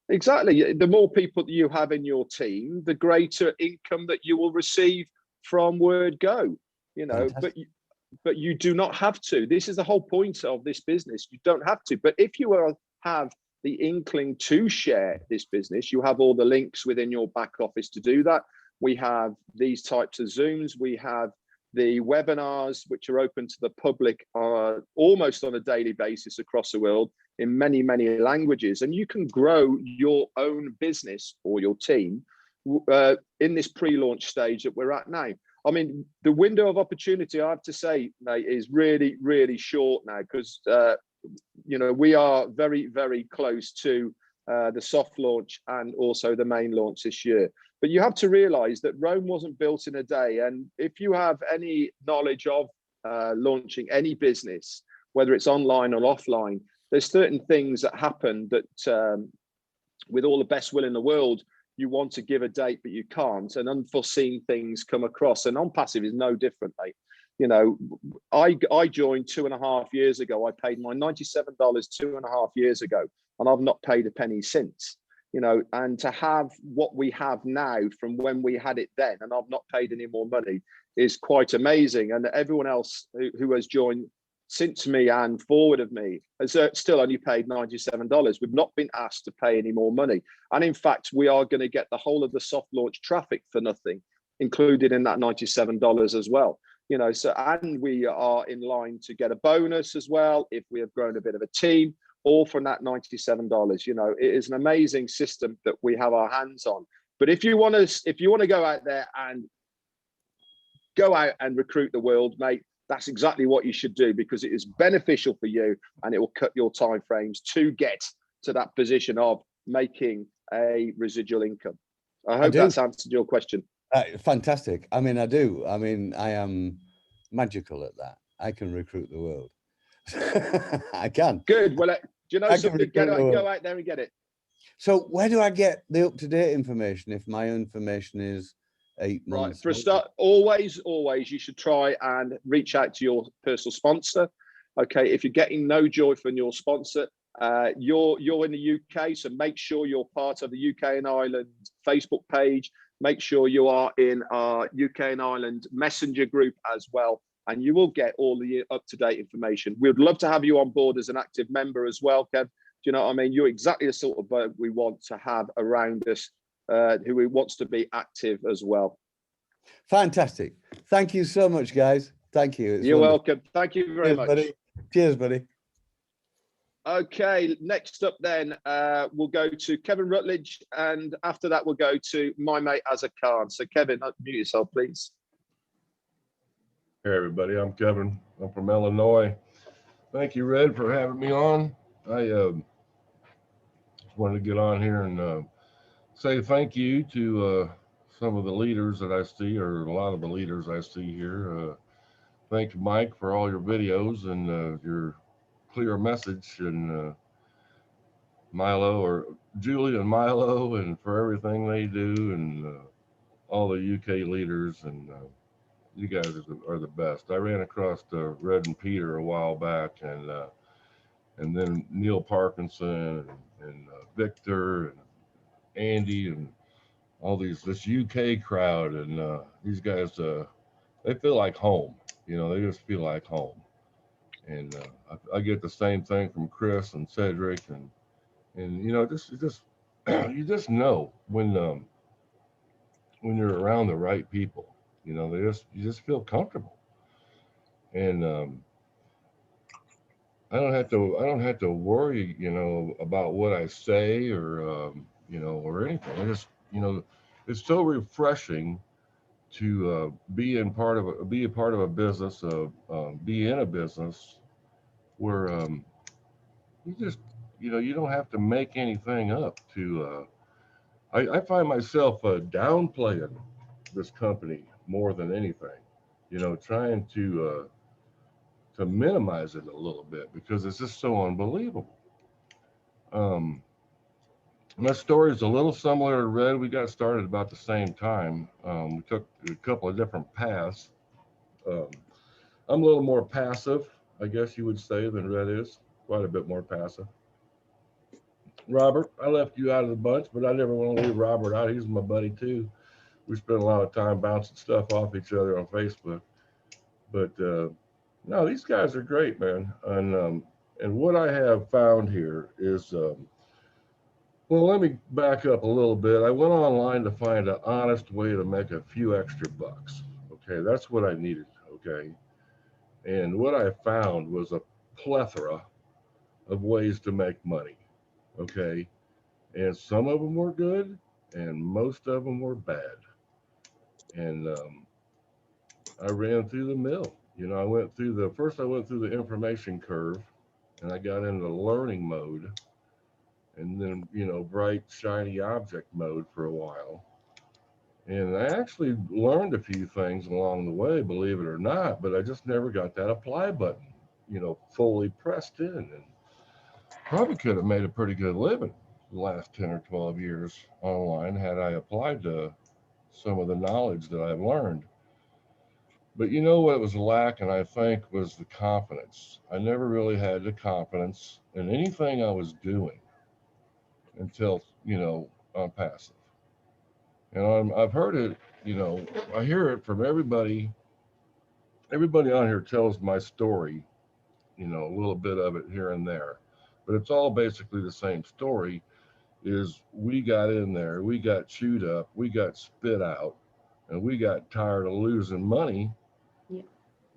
Exactly. The more people that you have in your team, the greater income that you will receive from word go. You know, but you do not have to. This is the whole point of this business. You don't have to. But if you have the inkling to share this business, you have all the links within your back office to do that. We have these types of Zooms. We have the webinars, which are open to the public almost on a daily basis across the world in many, many languages. And you can grow your own business or your team in this pre-launch stage that we're at now. I mean, the window of opportunity, I have to say, mate, is really, really short now because, you know, we are very, very close to the soft launch and also the main launch this year. But you have to realize that Rome wasn't built in a day. And if you have any knowledge of launching any business, whether it's online or offline, there's certain things that happen that with all the best will in the world, you want to give a date, but you can't, and unforeseen things come across. And Onpassive is no different, mate. You know, I joined 2.5 years ago. I paid my $97 2.5 years ago, and I've not paid a penny since. You know, and to have what we have now from when we had it then, and I've not paid any more money, is quite amazing. And everyone else who has joined since me and forward of me has still only paid $97. We've not been asked to pay any more money. And in fact, we are going to get the whole of the soft launch traffic for nothing, included in that $97 as well. You know, so, and we are in line to get a bonus as well if we have grown a bit of a team, all from that $97. You know, it is an amazing system that we have our hands on. But if you want to go out there and recruit the world, mate, that's exactly what you should do, because it is beneficial for you and it will cut your time frames to get to that position of making a residual income. I hope that's answered your question. Fantastic. I mean, I do. I mean, I am magical at that. I can recruit the world. I can. Good. Well, do you know something? Go out there and get it. So where do I get the up-to-date information if my information is 8 months? Right. For a start, always, you should try and reach out to your personal sponsor. Okay. If you're getting no joy from your sponsor, you're in the UK, so make sure you're part of the UK and Ireland Facebook page. Make sure you are in our UK and Ireland Messenger group as well, and you will get all the up-to-date information. We would love to have you on board as an active member as well, Kev. Do you know what I mean? You're exactly the sort of bird we want to have around us, who wants to be active as well. Fantastic. Thank you so much, guys. Thank you. You're welcome. Thank you very much. Buddy. Cheers, buddy. Okay, next up then, we'll go to Kevin Rutledge, and after that we'll go to my mate Azza Khan. So Kevin, mute yourself, please. Hey everybody, I'm Kevin. I'm from Illinois. Thank you, Red, for having me on. I just wanted to get on here and say thank you to some of the leaders that I see, or a lot of the leaders I see here. Thank you, Mike, for all your videos and your clear message, and Milo, or Julie and Milo, and for everything they do, and all the UK leaders, and you guys are the best. I ran across Red and Peter a while back, and then Neil Parkinson and Victor and Andy and all this UK crowd, and these guys, they feel like home. You know, they just feel like home. And I get the same thing from Chris and Cedric, and you know, you just know when you're around the right people. You know, you just feel comfortable, and I don't have to worry, you know, about what I say or you know, or anything. I just, you know, it's so refreshing to be a part of a business, be in a business where you just, you know, you don't have to make anything up to I find myself downplaying this company more than anything, you know, trying to minimize it a little bit because it's just so unbelievable. My story is a little similar to Red. We got started about the same time. We took a couple of different paths. I'm a little more passive, I guess you would say, than Red is. Quite a bit more passive. Robert, I left you out of the bunch, but I never want to leave Robert out. He's my buddy too. We spend a lot of time bouncing stuff off each other on Facebook. But no, these guys are great, man. And what I have found here is, well, let me back up a little bit. I went online to find an honest way to make a few extra bucks. Okay, that's what I needed. Okay, and what I found was a plethora of ways to make money. Okay, and some of them were good, and most of them were bad. And I ran through the mill. You know, I went through the information curve, and I got into learning mode, and then, you know, bright, shiny object mode for a while. And I actually learned a few things along the way, believe it or not, but I just never got that apply button, you know, fully pressed in. And probably could have made a pretty good living the last 10 or 12 years online had I applied to some of the knowledge that I've learned. But you know what was lacking, I think, was the confidence. I never really had the confidence in anything I was doing until, you know, I'm passive. And I've heard it, you know, I hear it from everybody. Everybody on here tells my story, you know, a little bit of it here and there. But it's all basically the same story, is we got in there, we got chewed up, we got spit out, and we got tired of losing money. Yeah.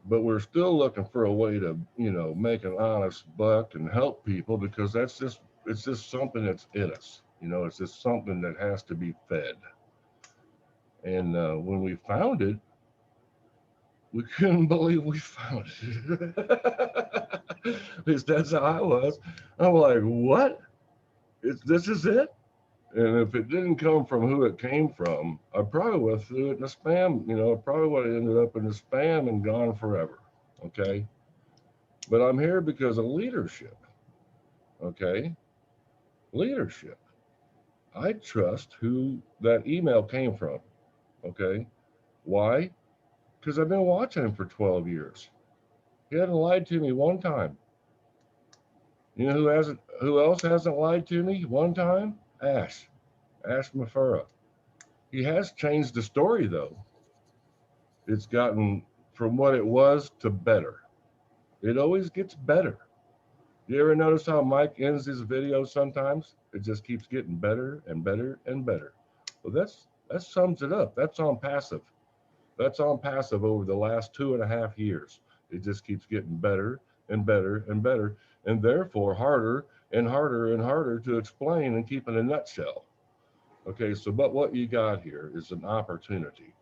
But we're still looking for a way to, you know, make an honest buck and help people, because it's just something that's in us. You know, it's just something that has to be fed. And when we found it, we couldn't believe we found it. At least that's how I was. I'm like, what? This is it? And if it didn't come from who it came from, I probably would have threw it in the spam. You know, it probably would have ended up in the spam and gone forever. Okay. But I'm here because of leadership. Okay. Leadership. I trust who that email came from. Okay. Why? Because I've been watching him for 12 years. He hasn't lied to me one time. You know who else hasn't lied to me one time? Ash Mafura. He has changed the story though. It's gotten from what it was to better. It always gets better. You ever notice how Mike ends his videos sometimes? It just keeps getting better and better and better. Well, that sums it up. That's on passive. That's on passive over the last 2.5 years. It just keeps getting better and better and better, and therefore harder and harder and harder to explain and keep in a nutshell. Okay, so but what you got here is an opportunity,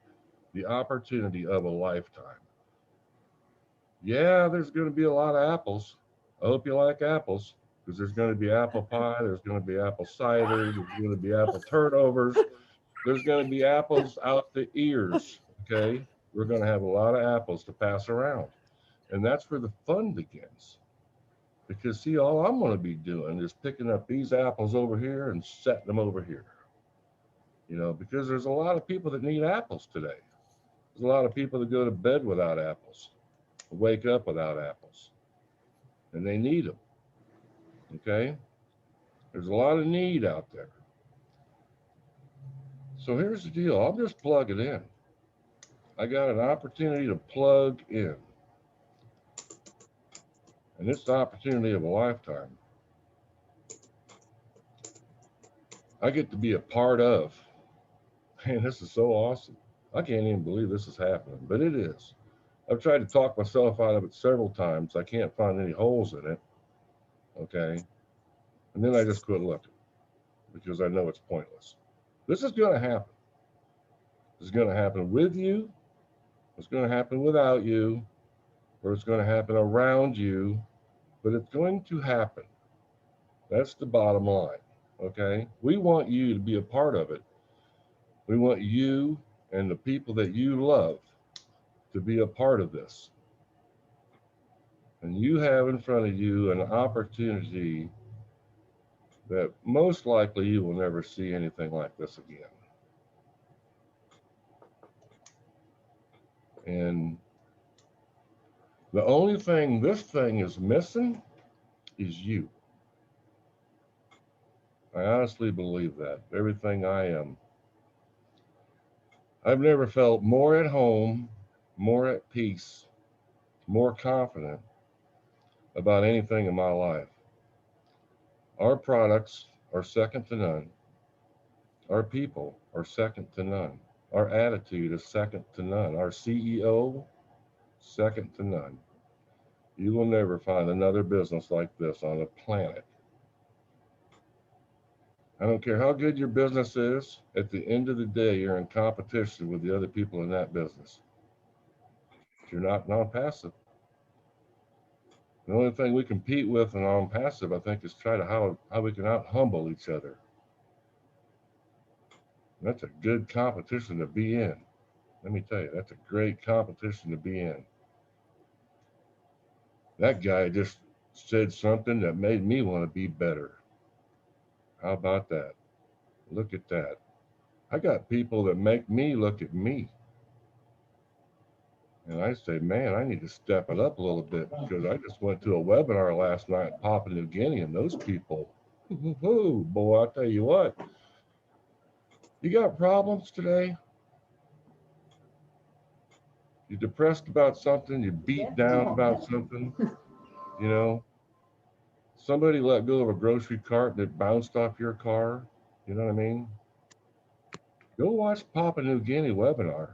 the opportunity of a lifetime. Yeah, there's going to be a lot of apples. I hope you like apples, because there's going to be apple pie, there's going to be apple cider, there's going to be apple turnovers, there's going to be apples out the ears. Okay, we're going to have a lot of apples to pass around, and that's where the fun begins. Because see, all I'm going to be doing is picking up these apples over here and setting them over here. You know, because there's a lot of people that need apples today. There's a lot of people that go to bed without apples, wake up without apples, and they need them. Okay, there's a lot of need out there. So here's the deal. I'll just plug it in. I got an opportunity to plug in. And it's the opportunity of a lifetime. I get to be a part of. Man, this is so awesome. I can't even believe this is happening, but it is. I've tried to talk myself out of it several times. I can't find any holes in it. Okay. And then I just quit looking because I know it's pointless. This is going to happen. It's going to happen with you. It's going to happen without you, or it's going to happen around you, but it's going to happen. That's the bottom line. Okay. We want you to be a part of it We want you and the people that you love to be a part of this. And you have in front of you an opportunity that most likely you will never see anything like this again. And the only thing this thing is missing is you. I honestly believe that. Everything I am. I've never felt more at home, more at peace, more confident about anything in my life. Our products are second to none. Our people are second to none. Our attitude is second to none. Our CEO, second to none. You will never find another business like this on the planet. I don't care how good your business is, at the end of the day, you're in competition with the other people in that business. You're not non-passive. The only thing we compete with in non-passive, I think, is try to how we can out-humble each other. That's a good competition to be in. Let me tell you, that's a great competition to be in. That guy just said something that made me want to be better. How about that? Look at that. I got people that make me look at me. And I say, man, I need to step it up a little bit because I just went to a webinar last night in Papua New Guinea, and those people, boy, I'll tell you what, you got problems today? You're depressed about something, you're beat down about something, you know, somebody let go of a grocery cart that bounced off your car, you know what I mean? Go watch Papua New Guinea webinar.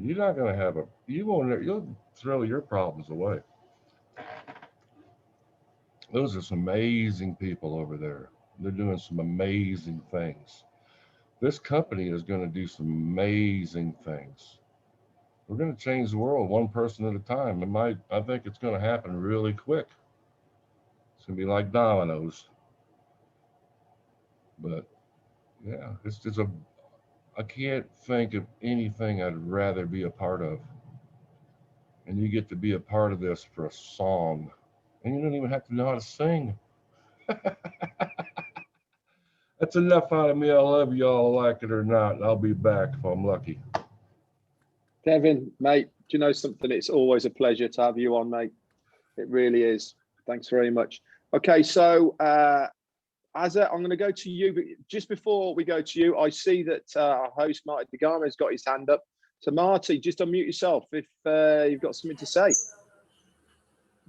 You're not going to have you'll throw your problems away. Those are some amazing people over there. They're doing some amazing things. This company is going to do some amazing things. We're going to change the world one person at a time. I think it's going to happen really quick. It's going to be like dominoes. But yeah, I can't think of anything I'd rather be a part of. And you get to be a part of this for a song. And you don't even have to know how to sing. That's enough out of me. I love y'all, like it or not. I'll be back if I'm lucky. Kevin, mate, do you know something? It's always a pleasure to have you on, mate. It really is. Thanks very much. Okay, so Azza, I'm going to go to you. But just before we go to you, I see that our host, Marty DeGarmo, has got his hand up. So, Marty, just unmute yourself if you've got something to say.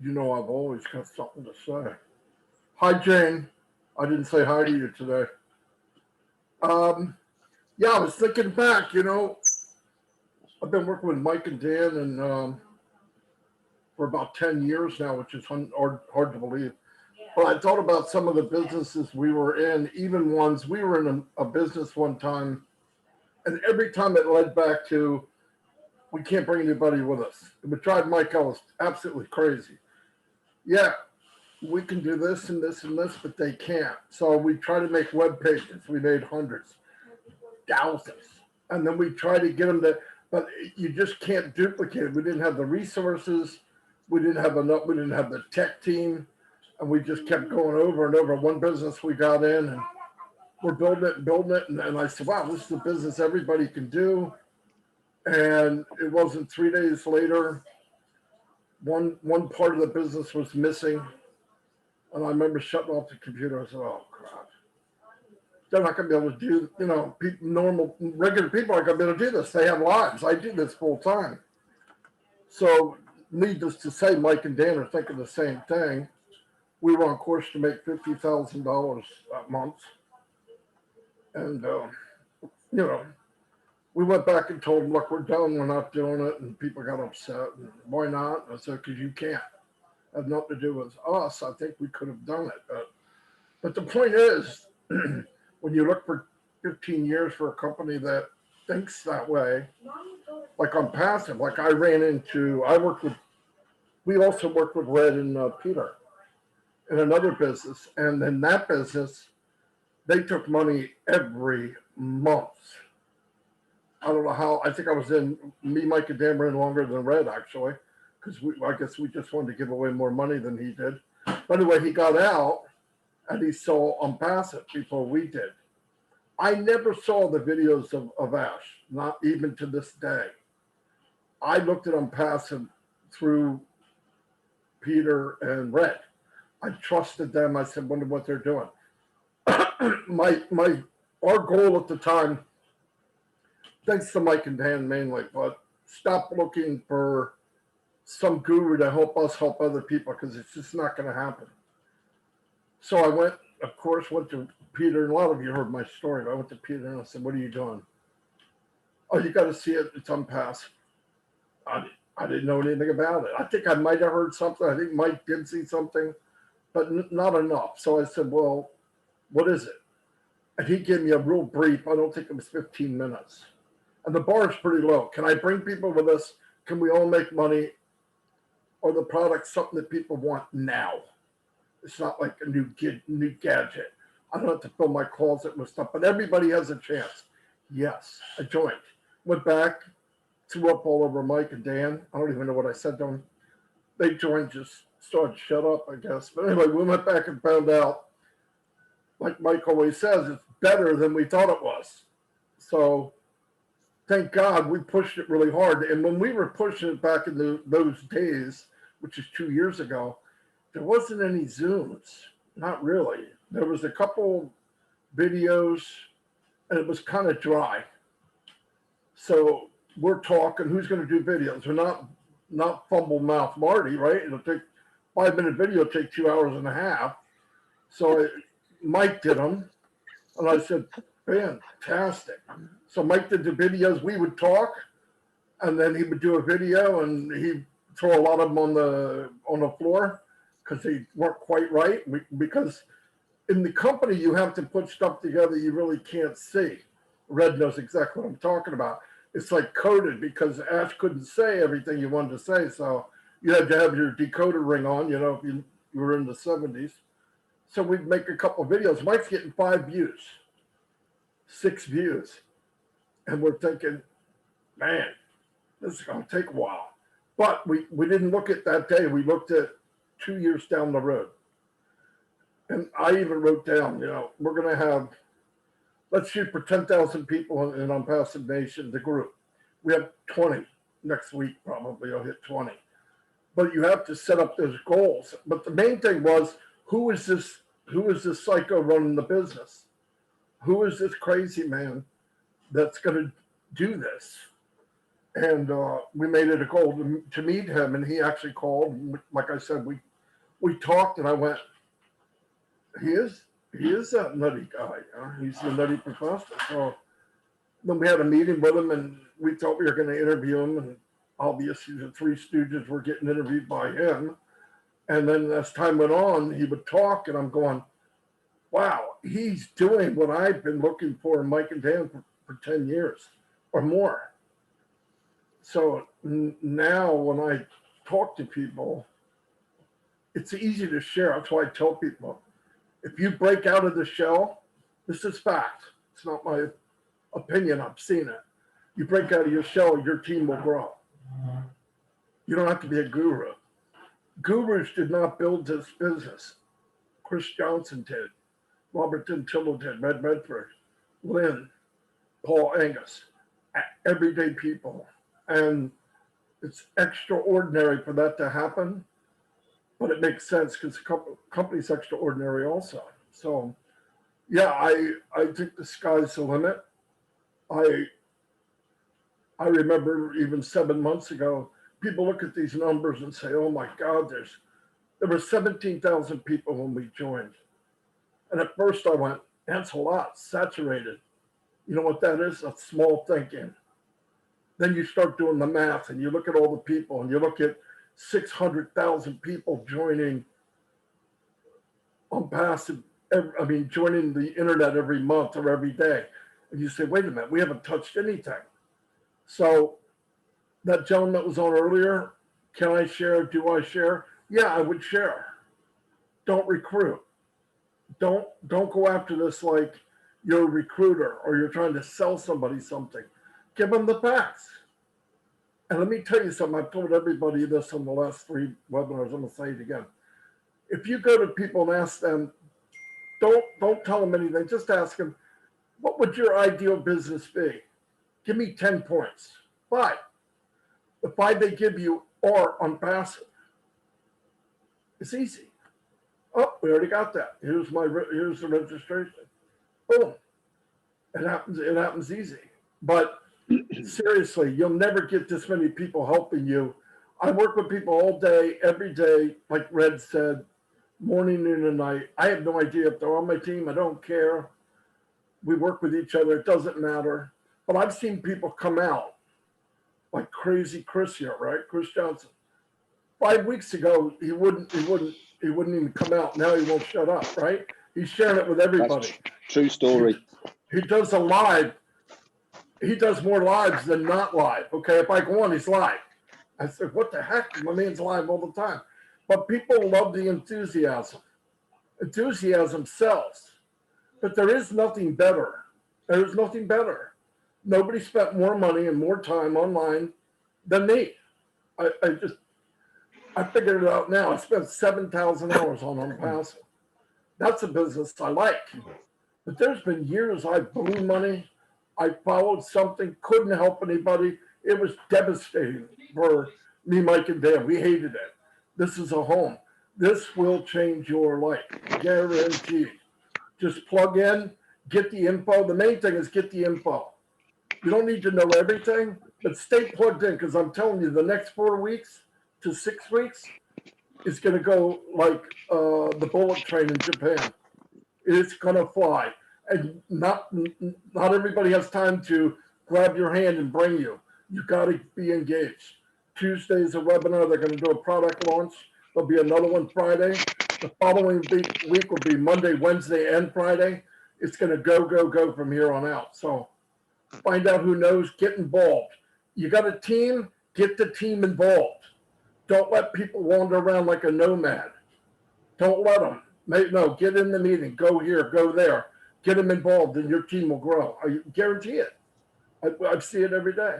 You know, I've always got something to say. Hi, Jane. I didn't say hi to you today. Yeah, I was thinking back, you know, I've been working with Mike and Dan and for about 10 years now, which is hard to believe. But I thought about some of the businesses we were in, even ones we were in a business one time, and every time it led back to, we can't bring anybody with us. It would drive Mike Ellis absolutely crazy. Yeah, we can do this and this and this, but they can't. So we try to make web pages. We made hundreds, thousands. And then we try to get them to, but you just can't duplicate it. We didn't have the resources. We didn't have enough. We didn't have the tech team. And we just kept going over and over. One business we got in and we're building it and building it. And I said, wow, this is a business everybody can do. And it wasn't 3 days later, one part of the business was missing. And I remember shutting off the computer. I said, oh, crap. They're not going to be able to do, you know, normal, regular people aren't going to be able to do this. They have lives. I do this full time. So needless to say, Mike and Dan are thinking the same thing. We were on course to make $50,000 a month. And, you know, we went back and told them, look, we're done. We're not doing it. And people got upset. And why not? I said, because you can't. It had nothing to do with us. I think we could have done it. But the point is, when you look for 15 years for a company that thinks that way, like on passive, like we also worked with Red and Peter in another business. And in that business, They took money every month. I don't know how. I think I was in, me, Mike, and Dan were in longer than Red, actually, because I guess we just wanted to give away more money than he did. But anyway, he got out and he saw Onpassive before we did. I never saw the videos of Ash, not even to this day. I looked at Onpassive through Peter and Red. I trusted them. I said, wonder what they're doing. Our goal at the time, thanks to Mike and Dan mainly, but stop looking for some guru to help us help other people, because it's just not going to happen. So I went to Peter, and a lot of you heard my story. I went to Peter and I said, what are you doing? Oh, you got to see it. It's Onpassive. I didn't know anything about it. I think I might have heard something. I think Mike did see something, but not enough. So I said, well, what is it? And he gave me a real brief. I don't think it was 15 minutes. And the bar is pretty low. Can I bring people with us? Can we all make money? Or the product something that people want now? It's not like a new gadget. I don't have to fill my closet with stuff, but everybody has a chance. Yes, I joined. Went back, threw up all over Mike and Dan. I don't even know what I said to them. They joined, just started shut up, I guess. But anyway, we went back and found out, like Mike always says, it's better than we thought it was. So thank God we pushed it really hard. And when we were pushing it back in those days, which is 2 years ago, there wasn't any Zooms, not really. There was a couple videos and it was kind of dry. So we're talking, who's going to do videos? We're not fumble mouth Marty, right? It'll take 5-minute video, take 2 hours and a half. So Mike did them. And I said, fantastic. So Mike did the videos. We would talk, and then he would do a video, and he'd throw a lot of them on the floor because they weren't quite right. Because in the company, you have to put stuff together you really can't see. Red knows exactly what I'm talking about. It's like coded, because Ash couldn't say everything you wanted to say. So you had to have your decoder ring on, if you were in the 70s. So we'd make a couple of videos. Mike's getting 5 views, 6 views. And we're thinking, man, this is going to take a while. But we didn't look at that day. We looked at 2 years down the road. And I even wrote down, we're going to have, let's shoot for 10,000 people in Onpassive Nation, the group. We have 20 next week, probably. I'll hit 20. But you have to set up those goals. But the main thing was, who is this psycho running the business? Who is this crazy man that's going to do this? And we made it a goal to meet him, and he actually called. Like I said, we talked, and I went, he is that nutty guy. He's the nutty professor. So then we had a meeting with him, and we thought we were going to interview him, and obviously the Three Stooges were getting interviewed by him. And then as time went on, he would talk, and I'm going, wow, he's doing what I've been looking for in Mike and Dan for 10 years or more. So now when I talk to people, it's easy to share. That's why I tell people, if you break out of the shell, this is fact. It's not my opinion. I've seen it. You break out of your shell, your team will grow. You don't have to be a guru. Gurus did not build this business. Chris Johnson did. Robert Dintillo did. Red Redfern, Lynn, Paul Angus, everyday people. And it's extraordinary for that to happen, but it makes sense because the company's extraordinary also. So yeah, I think the sky's the limit. I remember even 7 months ago, people look at these numbers and say, oh my God, there were 17,000 people when we joined. And at first I went, that's a lot, saturated. You know what that is? That's small thinking. Then you start doing the math and you look at all the people and you look at 600,000 people joining Onpassive, joining the internet every month or every day. And you say, wait a minute, we haven't touched anything. So that gentleman that was on earlier, can I share? Do I share? Yeah, I would share. Don't recruit. Don't go after this like you're a recruiter or you're trying to sell somebody something. Give them the facts. And let me tell you something. I've told everybody this on the last 3 webinars. I'm going to say it again. If you go to people and ask them, don't tell them anything. Just ask them, what would your ideal business be? Give me 10 points. 5. The 5 they give you are Onpassive. It's easy. Oh, we already got that. Here's the registration. Boom. It happens easy. But seriously, you'll never get this many people helping you. I work with people all day, every day, like Red said, morning, noon, and night. I have no idea if they're on my team. I don't care. We work with each other. It doesn't matter. But I've seen people come out like crazy Chris here, right? Chris Johnson. 5 weeks ago, he wouldn't even come out. Now he won't shut up, right? He's sharing it with everybody. That's true story. He does a live. He does more lives than not live. Okay, if I go on, he's live. I said, what the heck? My man's live all the time. But people love the enthusiasm. Enthusiasm sells. But there is nothing better. There is nothing better. Nobody spent more money and more time online than me. I figured it out now. I spent 7,000 hours on Onpassive. That's a business I like. But there's been years I blew money. I followed something, couldn't help anybody. It was devastating for me, Mike, and Dan. We hated it. This is a home. This will change your life, guaranteed. Just plug in, get the info. The main thing is get the info. You don't need to know everything, but stay plugged in, because I'm telling you, the next 4 weeks to 6 weeks is going to go like the bullet train in Japan. It's going to fly. And not everybody has time to grab your hand and bring you. You got to be engaged. Tuesday is a webinar. They're going to do a product launch. There'll be another one Friday. The following week will be Monday, Wednesday, and Friday. It's going to go from here on out. So find out who knows, get involved. You got a team, get the team involved. Don't let people wander around like a nomad. Don't let them. No, get in the meeting. Go here, go there. Get them involved and your team will grow. I guarantee it. I see it every day.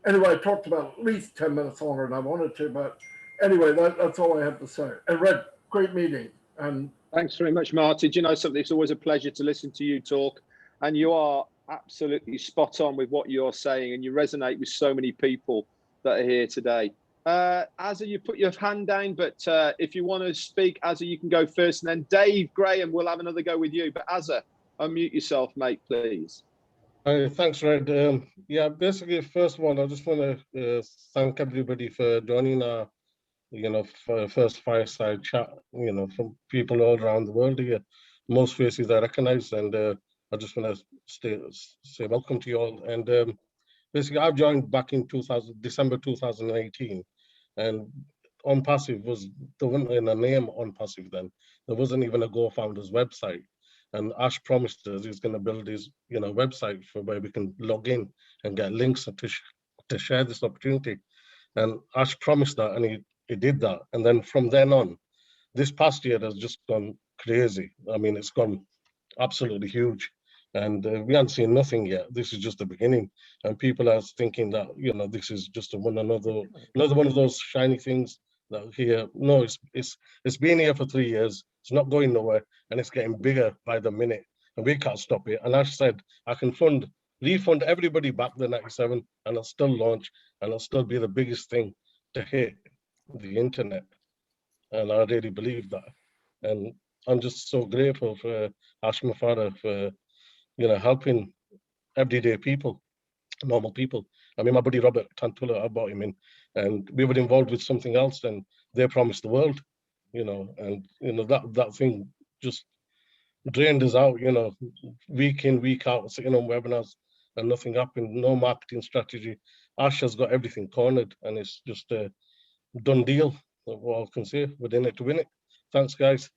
Anyway, I talked about at least 10 minutes longer than I wanted to, but anyway, that's all I have to say. And Red, great meeting. And thanks very much, Marty. Do you know something? It's always a pleasure to listen to you talk. And you are absolutely spot on with what you're saying, and you resonate with so many people that are here today. Azza, you put your hand down, but if you want to speak, Azza, you can go first, and then Dave Graham will have another go with you. But Azza, unmute yourself, mate, please. Thanks, Red. Yeah, basically, first of all, I just want to thank everybody for joining our, for first fireside chat, from people all around the world here. Most faces I recognize, and I just want to say welcome to you all. And basically, I've joined back in December 2018, and Onpassive there wasn't even a name Onpassive then. There wasn't even a GoFounders website. And Ash promised us he's going to build his, website for where we can log in and get links to share this opportunity. And Ash promised that, and he did that. And then from then on, this past year has just gone crazy. I mean, it's gone absolutely huge. And we haven't seen nothing yet. This is just the beginning. And people are thinking that, this is just another one of those shiny things that here. No, it's been here for 3 years. It's not going nowhere, and it's getting bigger by the minute, and we can't stop it. And Ash said, I can refund everybody back the 97, and I'll still launch, and it'll still be the biggest thing to hit the internet. And I really believe that. And I'm just so grateful for Ash, my father, for helping everyday people, normal people. I mean, my buddy Robert Tantula, I brought him in, and we were involved with something else, and they promised the world, and that thing just drained us out, week in, week out, sitting on webinars, and nothing happened, no marketing strategy. Ash has got everything cornered, and it's just a done deal. What I can say, we're in it to win it. Thanks, guys.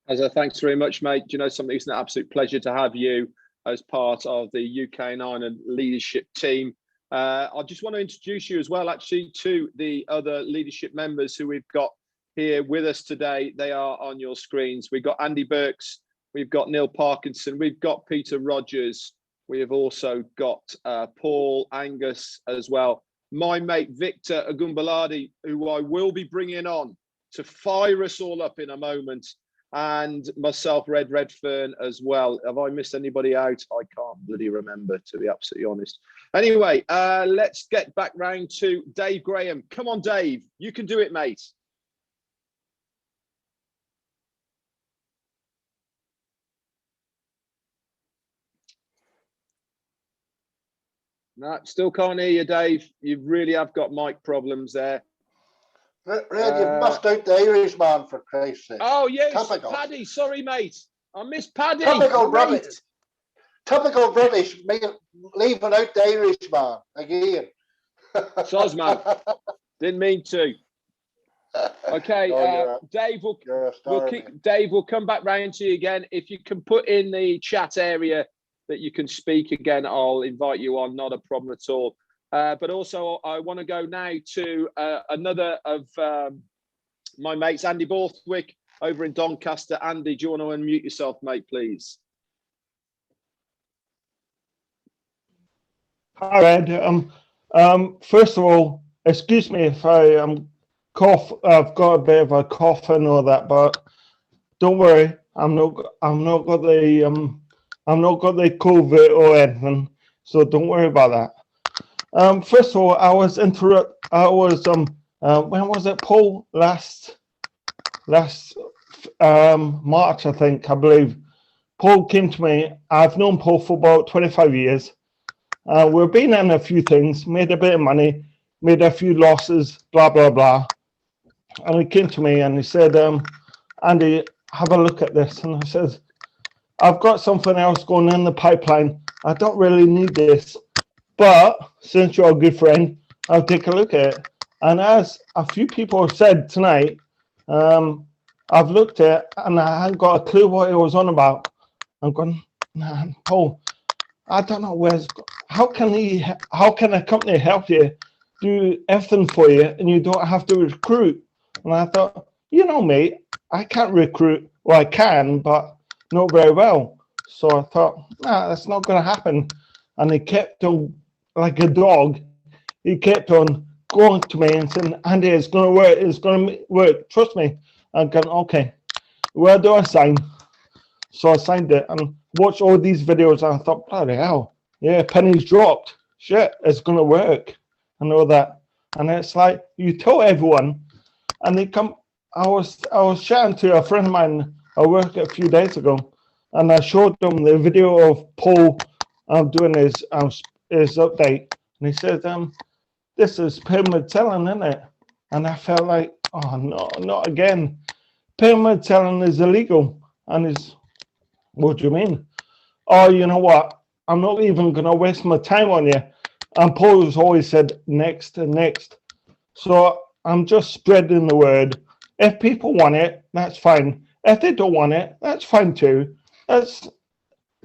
Azza, thanks very much, mate. Do you know something? It's an absolute pleasure to have you as part of the UK and Ireland leadership team. I just want to introduce you as well, actually, to the other leadership members who we've got here with us today. They are on your screens. We've got Andy Burks, we've got Neil Parkinson, we've got Peter Rogers, we have also got Paul Angus as well. My mate Victor Agumbaladi, who I will be bringing on to fire us all up in a moment, and myself, Redfern, as well. Have I missed anybody out? I can't bloody remember, to be absolutely honest. Anyway, let's get back round to Dave Graham. Come on, Dave. You can do it, mate. No, still can't hear you, Dave. You really have got mic problems there. Red, you've must out the Irishman, for Christ's sake. Oh, yes, Typical. Paddy. Sorry, mate. I missed Paddy. Typical British. Typical British, leaving out the Irishman again. Soz, man. Didn't mean to. Okay, No, Dave, we'll come back round to you again. If you can put in the chat area that you can speak again, I'll invite you on, not a problem at all. But also, I want to go now to another of my mates, Andy Borthwick, over in Doncaster. Andy, do you want to unmute yourself, mate, please? Hi, Ed. First of all, excuse me if I cough. I've got a bit of a cough and all that, but don't worry, I'm not got the COVID or anything, so don't worry about that. First of all, I was when was it, Paul? Last March, I believe. Paul came to me. I've known Paul for about 25 years. We've been in a few things, made a bit of money, made a few losses, blah, blah, blah. And he came to me and he said, Andy, have a look at this. And I said, I've got something else going in the pipeline. I don't really need this. But since you're a good friend, I'll take a look at it. And as a few people have said tonight, I've looked at it and I haven't got a clue what it was on about. I'm going, nah, Paul, I don't know how can a company help you do everything for you and you don't have to recruit? And I thought, you know, mate, I can't recruit. Well, I can, but not very well. So I thought, nah, that's not going to happen. And he kept on, like a dog, he kept on going to me and saying, Andy, it's going to work. It's going to work. Trust me. I'm going, okay, where do I sign? So I signed it and watched all these videos and I thought, bloody hell, yeah, pennies dropped. Shit, it's going to work and all that. And it's like, you tell everyone and they come. I was chatting to a friend of mine I worked a few days ago and I showed them the video of Paul doing his update. And he said, this is pyramid selling, isn't it? And I felt like, oh, no, not again. Pyramid selling is illegal. And he's, what do you mean? Oh, you know what? I'm not even going to waste my time on you. And Paul's always said next and next. So I'm just spreading the word. If people want it, that's fine. If they don't want it, that's fine too.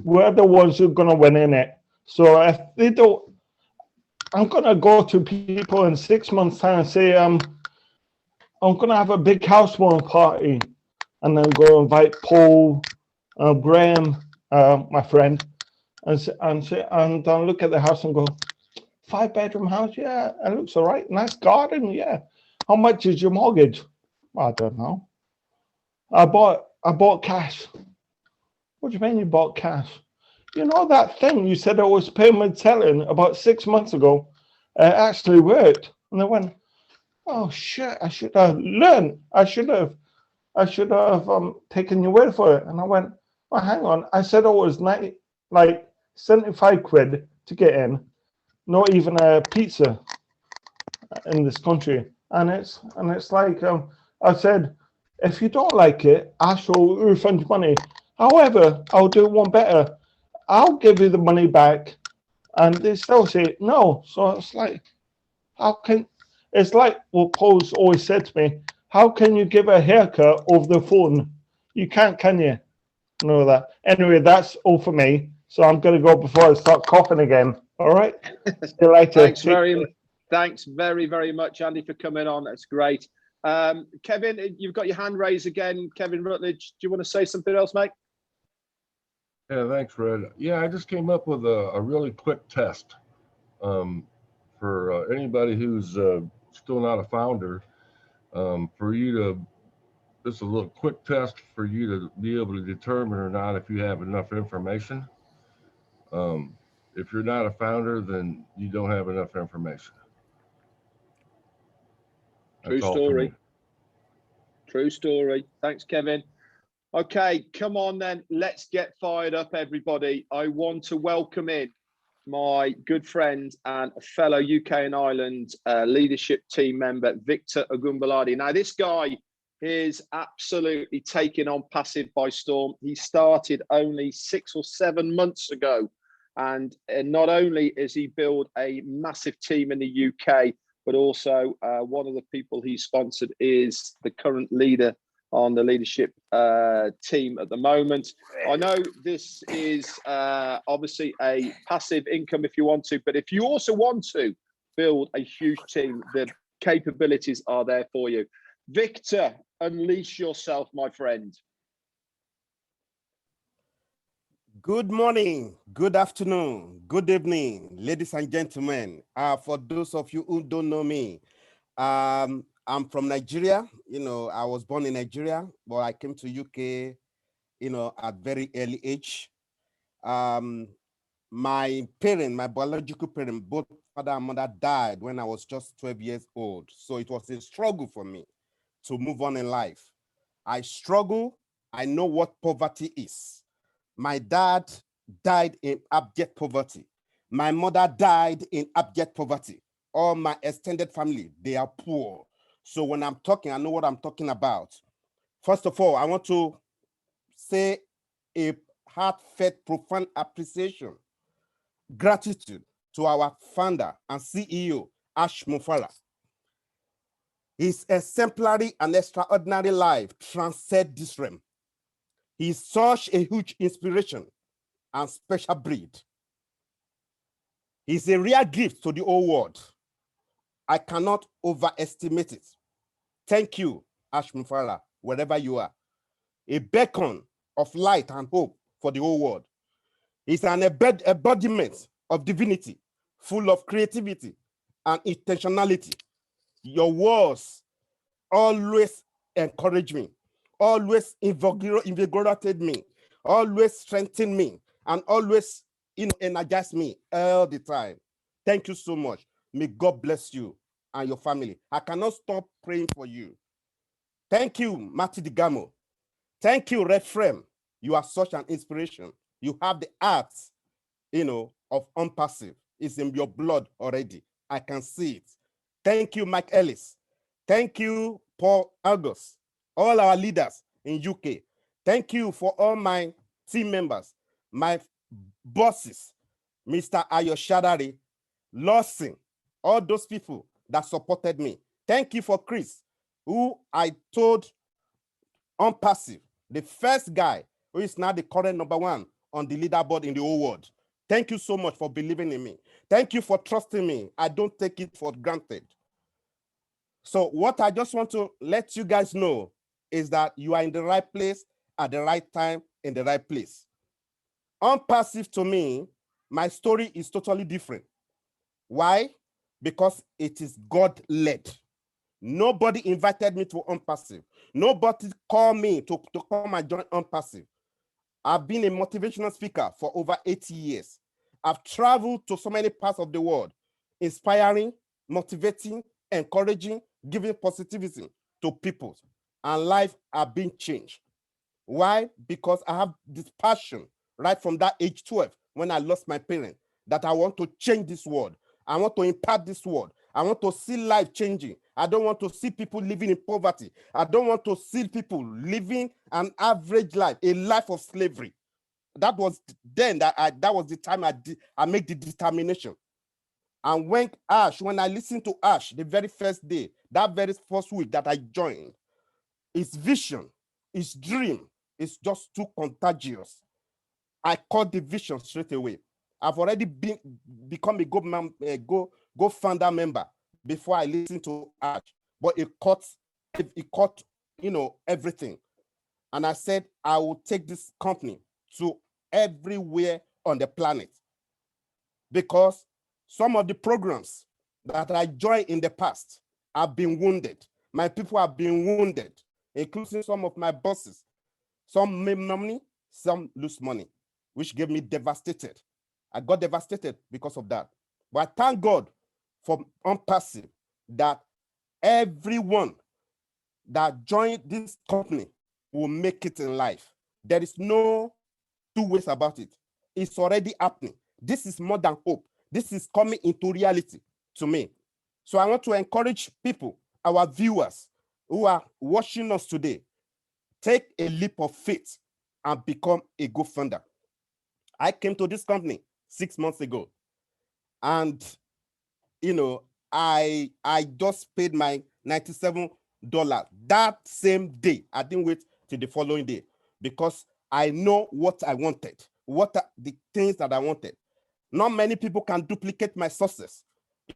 We're the ones who are going to win in it. So if they don't, I'm going to go to people in 6 months' time and say, I'm going to have a big housewarming party. And then go invite Paul, Graham, my friend, and look at the house and go, 5-bedroom house, yeah, it looks all right. Nice garden, yeah. How much is your mortgage? I don't know. I bought cash. What do you mean you bought cash? You know that thing you said I was pyramid selling about 6 months ago? It actually worked. And I went, oh shit, I should have learned. I should have taken your word for it. And I went, well, hang on. I said it was 75 quid to get in, not even a pizza in this country. And it's like, I said, if you don't like it, I shall refund your money. However, I'll do one better. I'll give you the money back. And they still say no. So it's like, it's like what Paul's always said to me, how can you give a haircut over the phone? You can't, can you? Know that. Anyway, that's all for me. So I'm going to go before I start coughing again. All right. See you later. Thanks very, very much, Andy, for coming on. That's great. Kevin, you've got your hand raised again. Kevin Rutledge, do you want to say something else, mate? Yeah, thanks, Fred. Yeah, I just came up with a really quick test for anybody who's still not a founder. For you to, just a little quick test for you to be able to determine or not if you have enough information. If you're not a founder, then you don't have enough information. True story. True story. Thanks, Kevin. Okay, come on then. Let's get fired up, everybody. I want to welcome in my good friend and fellow UK and Ireland leadership team member, Victor Ogumbaladi. Now, this guy is absolutely taking Onpassive by storm. He started only 6 or 7 months ago. And not only has he built a massive team in the UK, but also one of the people he sponsored is the current leader on the leadership team at the moment. I know this is obviously a passive income if you want to, but if you also want to build a huge team, the capabilities are there for you. Victor, unleash yourself, my friend. Good morning, good afternoon, good evening, ladies and gentlemen. For those of you who don't know me, I'm from Nigeria. You know, I was born in Nigeria, but I came to UK, you know, at very early age. My parent, my biological parent, both father and mother died when I was just 12 years old. So it was a struggle for me to move on in life. I struggle. I know what poverty is. My dad died in abject poverty. My mother died in abject poverty. All my extended family, they are poor. So when I'm talking, I know what I'm talking about. First of all, I want to say a heartfelt, profound appreciation, gratitude to our founder and CEO, Ash Mufara. His exemplary and extraordinary life transcends this realm. He's such a huge inspiration and special breed. He's a rare gift to the whole world. I cannot overestimate it. Thank you, Ash Mufara, wherever you are. A beacon of light and hope for the whole world. He's an embodiment of divinity, full of creativity and intentionality. Your words always encourage me, always invigorated me, always strengthened me, and always energize me all the time. Thank you so much. May God bless you and your family. I cannot stop praying for you. Thank you, Mati Digamo. Thank you, Redfern. You are such an inspiration. You have the art, you know, of Onpassive. It's in your blood already. I can see it. Thank you, Mike Ellis. Thank you, Paul August, all our leaders in UK. Thank you for all my team members, my bosses, Mr. Ayo Shadari, Lawson, all those people that supported me. Thank you for Chris, who I told Onpassive, the first guy who is now the current #1 on the leaderboard in the whole world. Thank you so much for believing in me. Thank you for trusting me. I don't take it for granted. So what I just want to let you guys know is that you are in the right place at the right time in the right place. Onpassive, to me, my story is totally different. Why? Because it is God-led. Nobody invited me to Onpassive. Nobody called me to come and join Onpassive. I've been a motivational speaker for over 80 years. I've traveled to so many parts of the world, inspiring, motivating, encouraging, giving positivism to people, and life have been changed. Why? Because I have this passion right from that age 12 when I lost my parents, that I want to change this world. I want to impact this world. I want to see life changing. I don't want to see people living in poverty. I don't want to see people living an average life, a life of slavery. That was then that was the time I made the determination. And when I listened to Ash the very first day, that very first week that I joined, his vision, his dream is just too contagious. I caught the vision straight away. I've already become a go founder member before I listened to Ash, but it caught It caught, everything. And I said, I will take this company to everywhere on the planet, because some of the programs that I joined in the past have been wounded. My people have been wounded, including some of my bosses. Some made money, some lose money, which gave me devastated. I got devastated because of that. But I thank God for Onpassive, that everyone that joined this company will make it in life. There is no two ways about it. It's already happening. This is more than hope. This is coming into reality to me. So I want to encourage people, our viewers who are watching us today, take a leap of faith and become a go-funder. I came to this company 6 months ago, and I just paid my $97 that same day. I didn't wait till the following day, because I know what I wanted, what are the things that I wanted. Not many people can duplicate my success.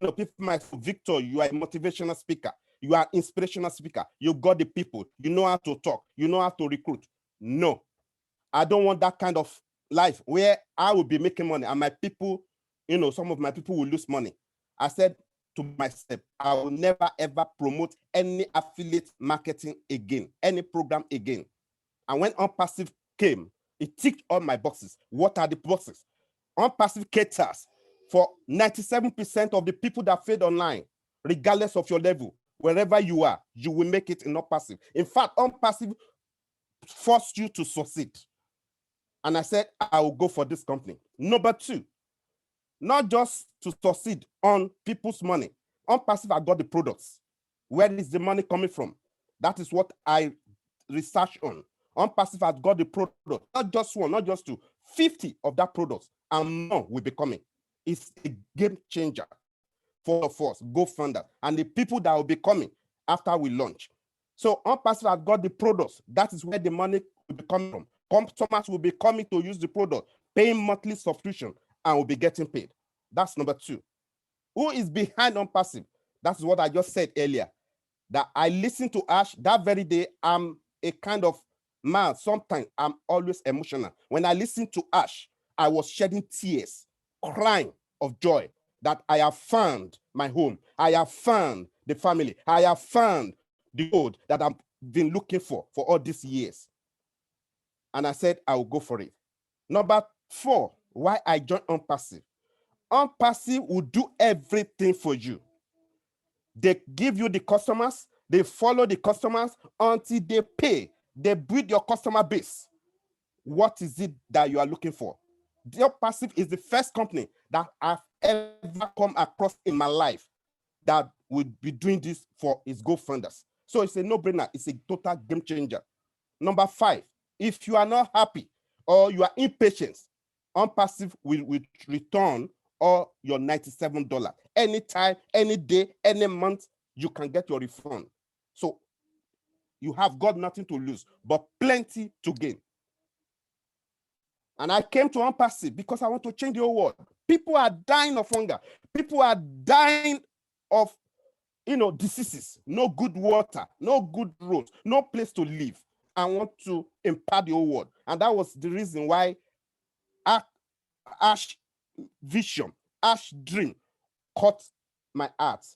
People might say, Victor, you are a motivational speaker. You are inspirational speaker. You got the people. You know how to talk. You know how to recruit. No, I don't want that kind of life where I will be making money and my people, some of my people will lose money. I said to myself, I will never ever promote any affiliate marketing again, any program again. And when Onpassive came, it ticked all my boxes. What are the boxes? Onpassive caters for 97% of the people that failed online, regardless of your level. Wherever you are, you will make it in Onpassive. In fact, Onpassive forced you to succeed. And I said, I will go for this company. Number two, not just to succeed on people's money. Onpassive, I got the products. Where is the money coming from? That is what I research on. Onpassive has got the product, not just one, not just two, 50 of that products, and more will be coming. It's a game changer for all of us, go-funders, and the people that will be coming after we launch. So Onpassive has got the products. That is where the money will be coming from. Customers will be coming to use the product, paying monthly subscription, and will be getting paid. That's number two. Who is behind Onpassive? That's what I just said earlier. That I listened to Ash that very day. I'm a kind of man, sometimes I'm always emotional. When I listened to Ash, I was shedding tears, crying of joy that I have found my home. I have found the family. I have found the road that I've been looking for all these years. And I said, I will go for it. Number four, why I joined Onpassive. Onpassive will do everything for you. They give you the customers, they follow the customers until they pay. They build your customer base. What is it that you are looking for? Onpassive is the first company that I've ever come across in my life that would be doing this for its go-funders. So it's a no-brainer. It's a total game changer. Number five, if you are not happy or you are impatient, Onpassive will return all your $97. Anytime, any day, any month, you can get your refund. So you have got nothing to lose, but plenty to gain. And I came to Onpassive because I want to change the whole world. People are dying of hunger. People are dying of, diseases, no good water, no good roads, no place to live. I want to impact the whole world. And that was the reason why Ash vision, Ash dream caught my heart.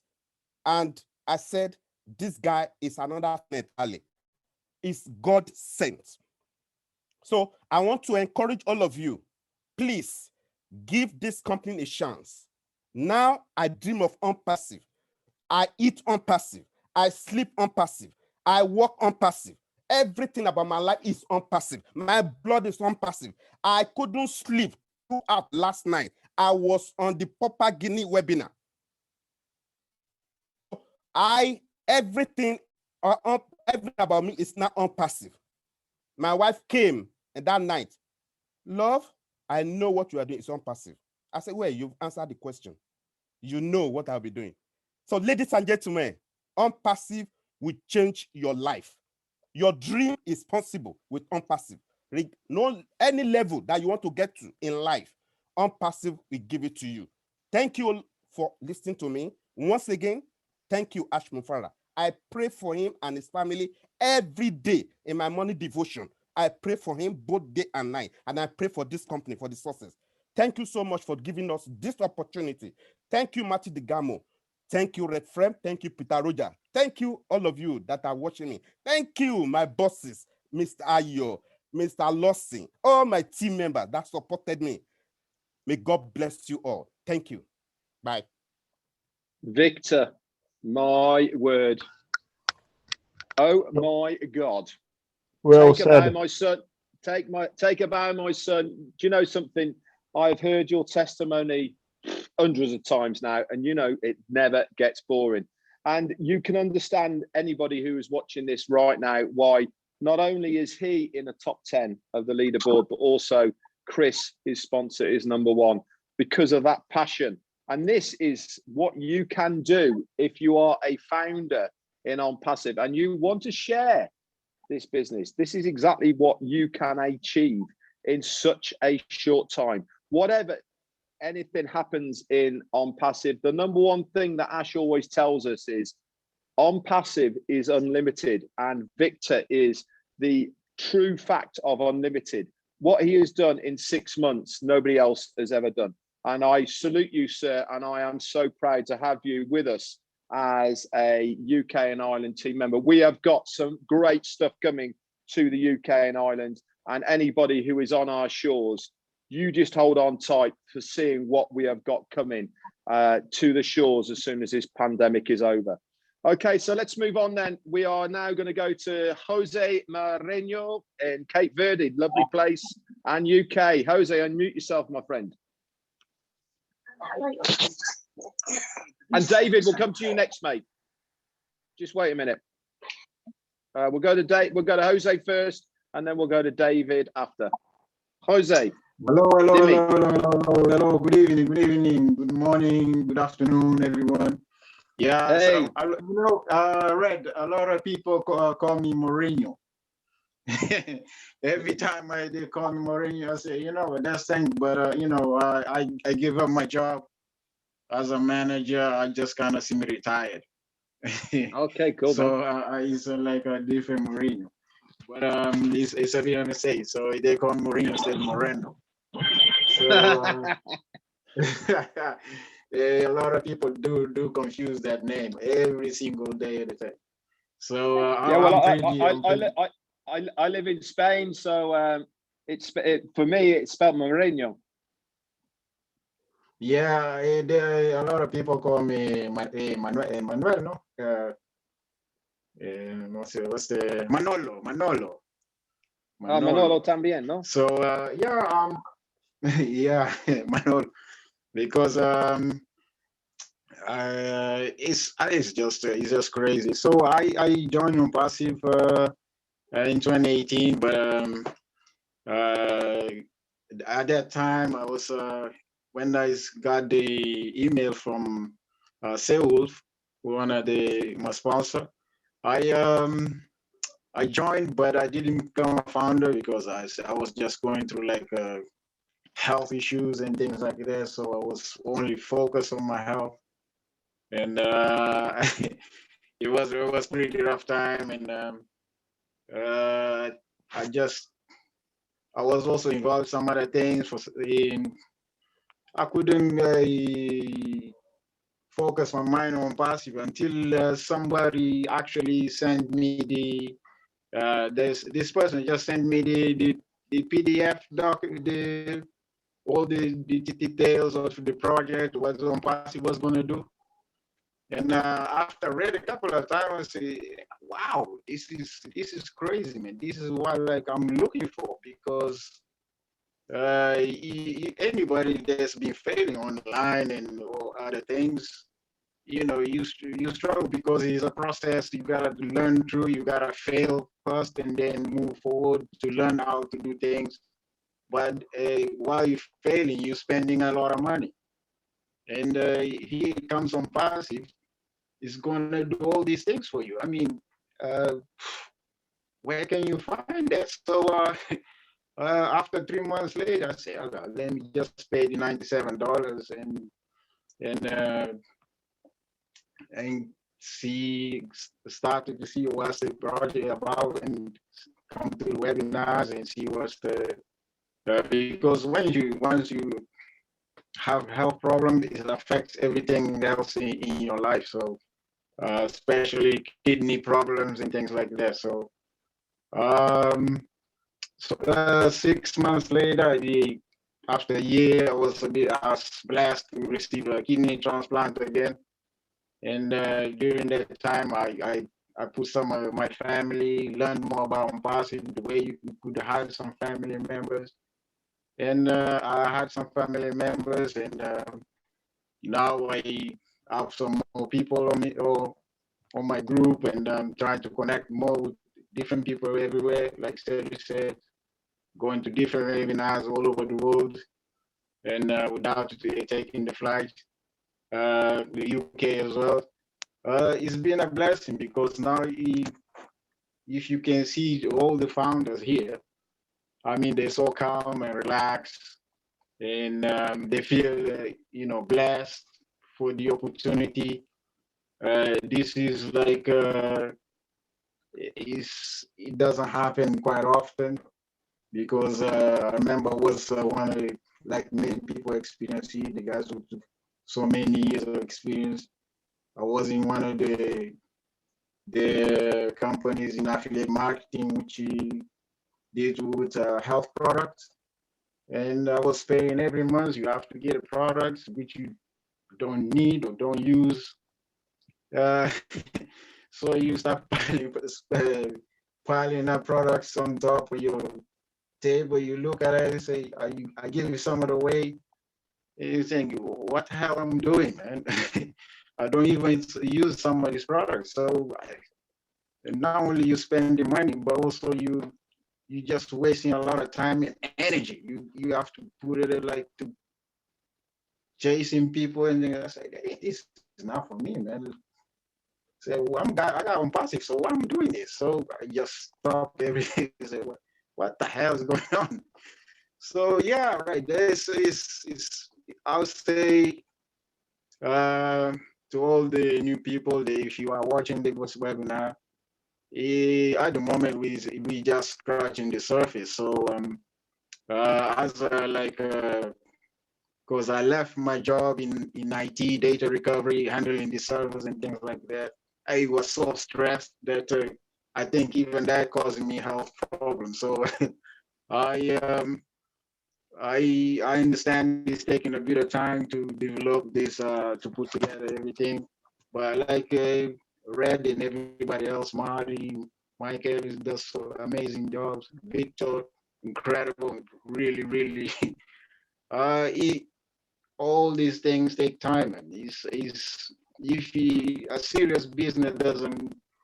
And I said, this guy is another Netali. It's God sent. So I want to encourage all of you, please give this company a chance. Now I dream of Onpassive. I eat Onpassive. I sleep Onpassive. I work Onpassive. Everything about my life is Onpassive. My blood is Onpassive. I couldn't sleep throughout last night. I was on the Papua Guinea webinar. Everything about me is now Onpassive. My wife came and that night, love, I know what you are doing is Onpassive. I said, well, you've answered the question. You know what I'll be doing. So ladies and gentlemen, Onpassive will change your life. Your dream is possible with Onpassive. No, any level that you want to get to in life, Onpassive will give it to you. Thank you all for listening to me. Once again, thank you, Ash Mufara. I pray for him and his family every day in my morning devotion. I pray for him both day and night, and I pray for this company, for the success. Thank you so much for giving us this opportunity. Thank you, Matthew Digamo. Thank you, Redfern. Thank you, Peter Roger. Thank you, all of you that are watching me. Thank you, my bosses, Mr. Ayo, Mr. Lawson, all my team members that supported me. May God bless you all. Thank you. Bye. Victor, my word. Oh my God. Well Take a bow, said. my son. Take a bow, my son. Do you know something? I've heard your testimony hundreds of times now, and you know it never gets boring. And you can understand anybody who is watching this right now why not only is he in the top 10 of the leaderboard, but also Chris, his sponsor, is number one because of that passion. And this is what you can do if you are a founder in Onpassive and you want to share this business. This is exactly what you can achieve in such a short time. Whatever anything happens in Onpassive, the number one thing that Ash always tells us is Onpassive is unlimited, and Victor is the true fact of unlimited. What he has done in 6 months, nobody else has ever done. And I salute you, sir, and I am so proud to have you with us as a UK and Ireland team member. We have got some great stuff coming to the UK and Ireland, and anybody who is on our shores, you just hold on tight for seeing what we have got coming to the shores as soon as this pandemic is over. Okay, so let's move on then. We are now going to go to Jose Moreno in Cape Verde, lovely place, and UK. Jose, unmute yourself, my friend. And David, we'll come to you next, mate. Just wait a minute. We'll go to Jose first, and then we'll go to David after. Jose. Hello. Good evening, good morning, good afternoon, everyone. Yeah, hey. So, Red, a lot of people call me Mourinho. Every time they call me Mourinho, I say, that's thing, but I give up my job as a manager. I just kind of semi-retired. Okay, cool. So it's like a different Mourinho, but it's a bit to say. So they call me Mourinho instead of Moreno. So a lot of people do confuse that name every single day of the day. So yeah, well, I live in Spain, so for me it's spelled Mourinho. Yeah, a lot of people call me Manuel, no? No sé, what's the Manolo. Manolo también, no? So yeah, Manolo, because it's just crazy. So I joined Onpassive in 2018, but at that time I was when I got the email from Seoul, one of my sponsor, I joined, but I didn't become a founder because I was just going through like health issues and things like that. So I was only focused on my health, and it was pretty rough time. And I was also involved in some other things. I couldn't focus my mind on Passive until somebody actually sent me this person just sent me the PDF doc, all the details of the project, what Onpassive was going to do. And after read a couple of times, I say, wow, this is crazy, man. This is what I'm looking for, because anybody that's been failing online and other things, you struggle because it's a process. You gotta learn through. You gotta fail first and then move forward to learn how to do things. But while you're failing, you're spending a lot of money. And here it comes Onpassive. It's gonna do all these things for you. I mean, where can you find that? So after 3 months later, I say, okay, let me just pay the $97 and started to see what's the project about and come to the webinars and see what's the because once you have health problems, it affects everything else in your life. So especially kidney problems and things like that. So 6 months later, after a year, I was blessed to receive a kidney transplant again. And during that time, I put some of my family, learned more about Onpassive, the way you could have some family members. And I had some family members, and now I have some more people on my group, and I'm trying to connect more with different people everywhere. Like Cedric said, going to different webinars all over the world, and without taking the flight, the UK as well. It's been a blessing because now if you can see all the founders here, I mean, they're so calm and relaxed, and they feel, blessed for the opportunity. This is like, it doesn't happen quite often because I remember it was one of the, like many people experience here, the guys with so many years of experience. I was in one of the companies in affiliate marketing, which deals with health products. And I was paying every month. You have to get a product which you don't need or don't use. So you start piling up products on top of your table. You look at it and say, I give you some of the way. And you think, what the hell I'm doing, man? I don't even use somebody's products. So and not only you spending money, but also you just wasting a lot of time and energy. You have to put it like to chasing people, and then I say, hey, this is not for me, man. Say, well, I got Onpassive, so why am I doing this? So I just stop everything and say, what the hell is going on? So yeah, right. This is I would say to all the new people, if you are watching this webinar, at the moment we just scratching the surface. So because I left my job in IT, data recovery, handling the servers and things like that, I was so stressed that I think even that caused me health problems. So I understand it's taking a bit of time to develop this, to put together everything. But like Red and everybody else, Marty, Mike Evans does so amazing jobs. Victor, incredible, really, really. All these things take time, and a serious business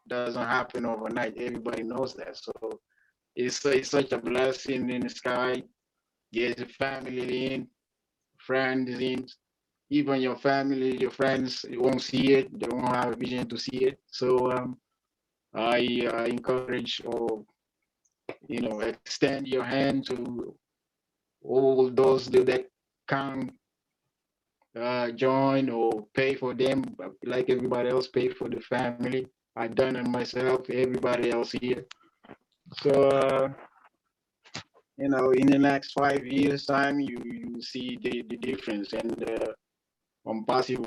doesn't happen overnight. Everybody knows that. So it's such a blessing in the sky. Get your family in, friends in, even your family, your friends won't see it. They won't have a vision to see it. So I encourage, or extend your hand to all those that can join or pay for them, like everybody else pay for the family. I done it myself, everybody else here. So in the next 5 years time, you see the difference. And Onpassive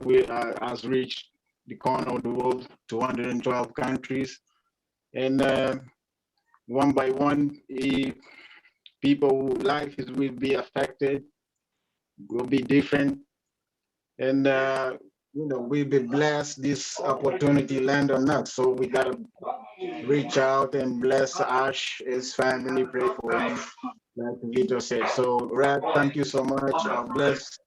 has reached the corner of the world, 212 countries, and one by one, people life will be affected, will be different, and we'll be blessed this opportunity land on us. So we gotta reach out and bless Ash, his family, pray for him, like Vito said. So Rad, thank you so much. God bless.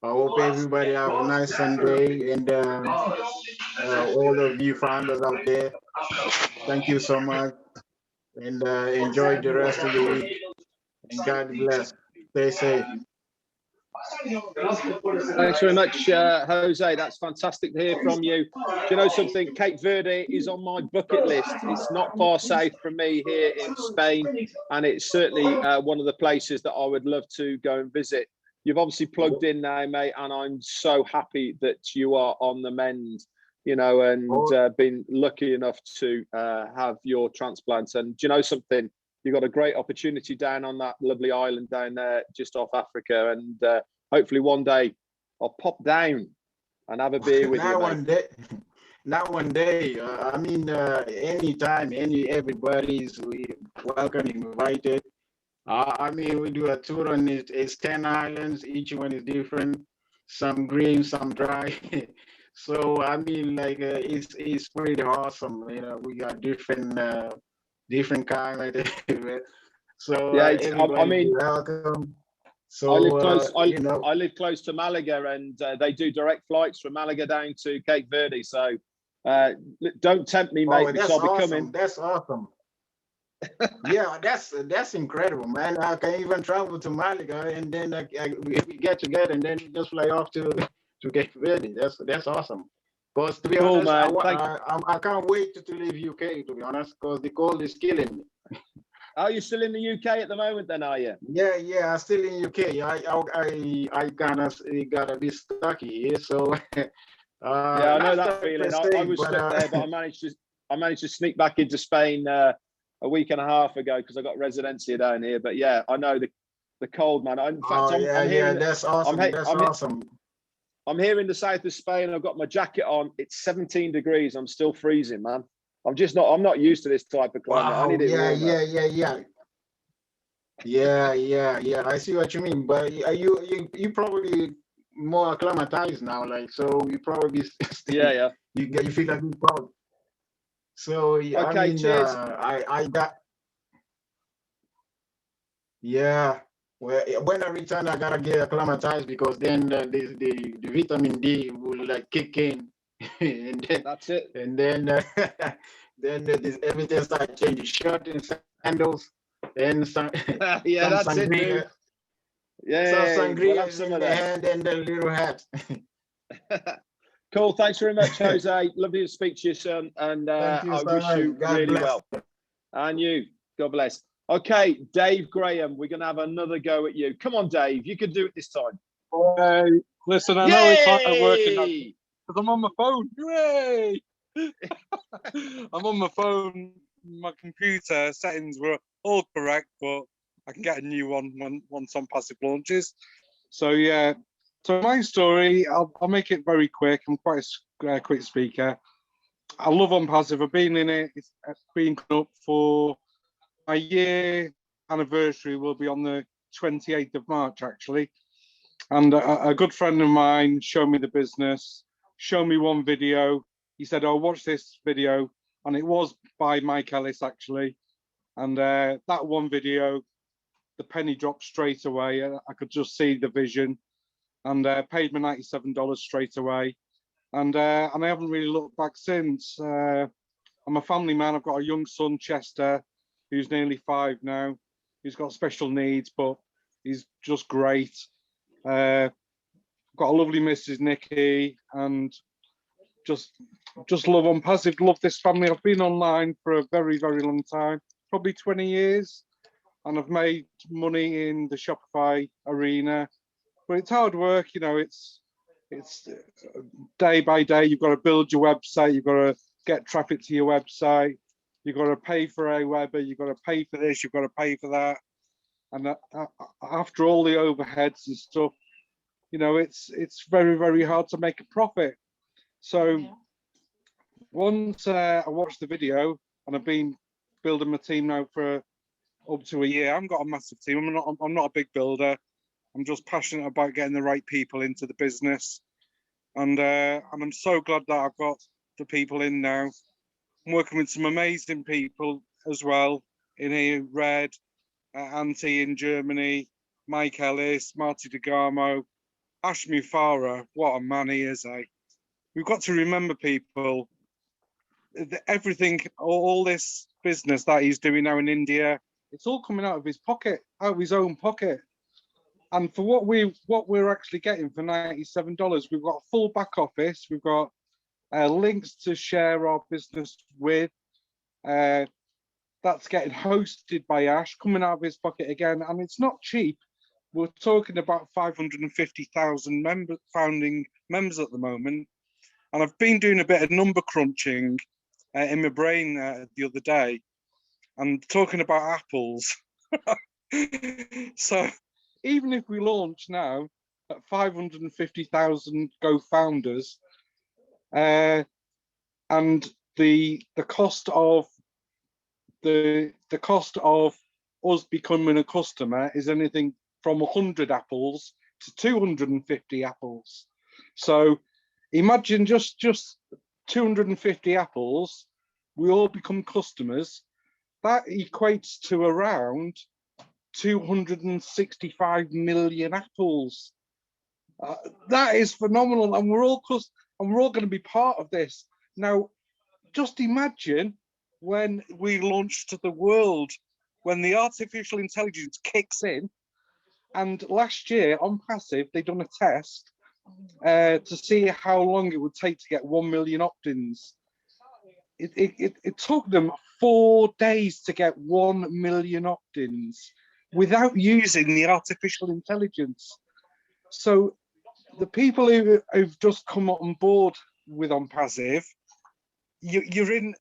I hope everybody have a nice Sunday, and all of you founders out there, thank you so much, and enjoy the rest of your week. And God bless. Stay safe. Thanks very much, Jose. That's fantastic to hear from you. Do you know something? Cape Verde is on my bucket list. It's not far south from me here in Spain, and it's certainly one of the places that I would love to go and visit. You've obviously plugged in now, mate, and I'm so happy that you are on the mend. you know, and been lucky enough to have your transplants. And do you know something? You've got a great opportunity down on that lovely island down there, just off Africa. And hopefully one day I'll pop down and have a beer with you, mate. Not one day. I mean, anytime, everybody's welcome, invited. I mean, we do a tour on it. It's 10 islands. Each one is different. Some green, some dry. So I mean, like it's pretty awesome. You know, we got different kind of thing. So Yeah, I everybody mean, welcome. So I live close. you know, I live close to Malaga, and they do direct flights from Malaga down to Cape Verde. So don't tempt me, mate, because that's I'll be awesome. coming. That's awesome. Yeah, that's incredible, man. I can even travel to Malaga, and then if we get together, and then just fly off to Cape Verde. That's awesome. Because to be Cool, honest, man. I can't wait to leave UK. To be honest, because the cold is killing me. Are you still in the UK at the moment? Then are you? Yeah, I'm still in UK. I kind of got a bit stuck here, so. Yeah, I know not that feeling. I staying, was but, stuck there, but I managed to sneak back into Spain a week and a half ago because I got residency down here. But yeah, I know the cold, man. In fact, I'm hearing that's awesome. Awesome. I'm here in the south of Spain. I've got my jacket on. It's 17 degrees. I'm still freezing, man. I'm not used to this type of climate. Wow. I need it warmer. Yeah. I see what you mean. But you probably more acclimatized now, like, so you probably yeah. You feel like you probably. So Okay, I mean, cheers. I got. Yeah. Well, when I return, I gotta get acclimatized because then the vitamin D will like kick in, and then that's it. And then then everything starts changing. Shirt and sandals, and some yeah, some that's sangria. it, dude. Yeah, Some we'll sangria have some in of the that. hand and the little hat. Cool. Thanks very much, Jose. Lovely to speak to you, son. And Thank you I so wish much. you God really bless. well. And you. God bless. Okay, Dave Graham, we're going to have another go at you. Come on, Dave. You can do it this time. Listen, I know it's hard working Yay! because I'm on my phone. Hooray! I'm on my phone. My computer settings were all correct, but I can get a new one once Onpassive launches. So yeah. So my story, I'll make it very quick. I'm quite a quick speaker. I love Onpassive. I've been in it. It's been up for my year anniversary. Will be on the 28th of March, actually. And a good friend of mine showed me the business, showed me one video. He said, "Oh, watch this video." And it was by Mike Ellis, actually. And that one video, the penny dropped straight away. I could just see the vision, and paid me $97 straight away. And I haven't really looked back since. I'm a family man. I've got a young son, Chester, who's nearly 5 now. He's got special needs, but he's just great. Got a lovely Mrs. Nikki, and just love Onpassive, love this family. I've been online for a very, very long time, probably 20 years, and I've made money in the Shopify arena. But it's hard work, you know. It's day by day. You've got to build your website. You've got to get traffic to your website. You've got to pay for Aweber. You've got to pay for this. You've got to pay for that. And after all the overheads and stuff, you know, it's very, very hard to make a profit. So once I watched the video, and I've been building my team now for up to a year. I haven't got a massive team. I'm not a big builder. I'm just passionate about getting the right people into the business, and I'm so glad that I've got the people in now. I'm working with some amazing people as well in here. Red, Auntie in Germany, Mike Ellis, Marty DeGarmo, Ash Mufara. What a man he is, eh? We've got to remember, people, everything, all this business that he's doing now in India, it's all coming out of his pocket, out of his own pocket. And for what we're actually getting for $97, we've got a full back office. We've got links to share our business with. That's getting hosted by Ash, coming out of his pocket again, and it's not cheap. We're talking about 550,000 founding members at the moment, And I've been doing a bit of number crunching in my brain the other day, and talking about apples. So even if we launch now at 550,000 Go founders, and the cost of us becoming a customer is anything from 100 apples to 250 apples. So imagine just 250 apples, we all become customers. That equates to around 265 million apples. That is phenomenal, and we're all going to be part of this. Now, just imagine when we launch to the world, when the artificial intelligence kicks in. And last year on Passive, they'd done a test to see how long it would take to get 1 million opt-ins. It took them 4 days to get 1 million opt-ins without using the artificial intelligence. So the people who've just come on board with Onpassive, you're in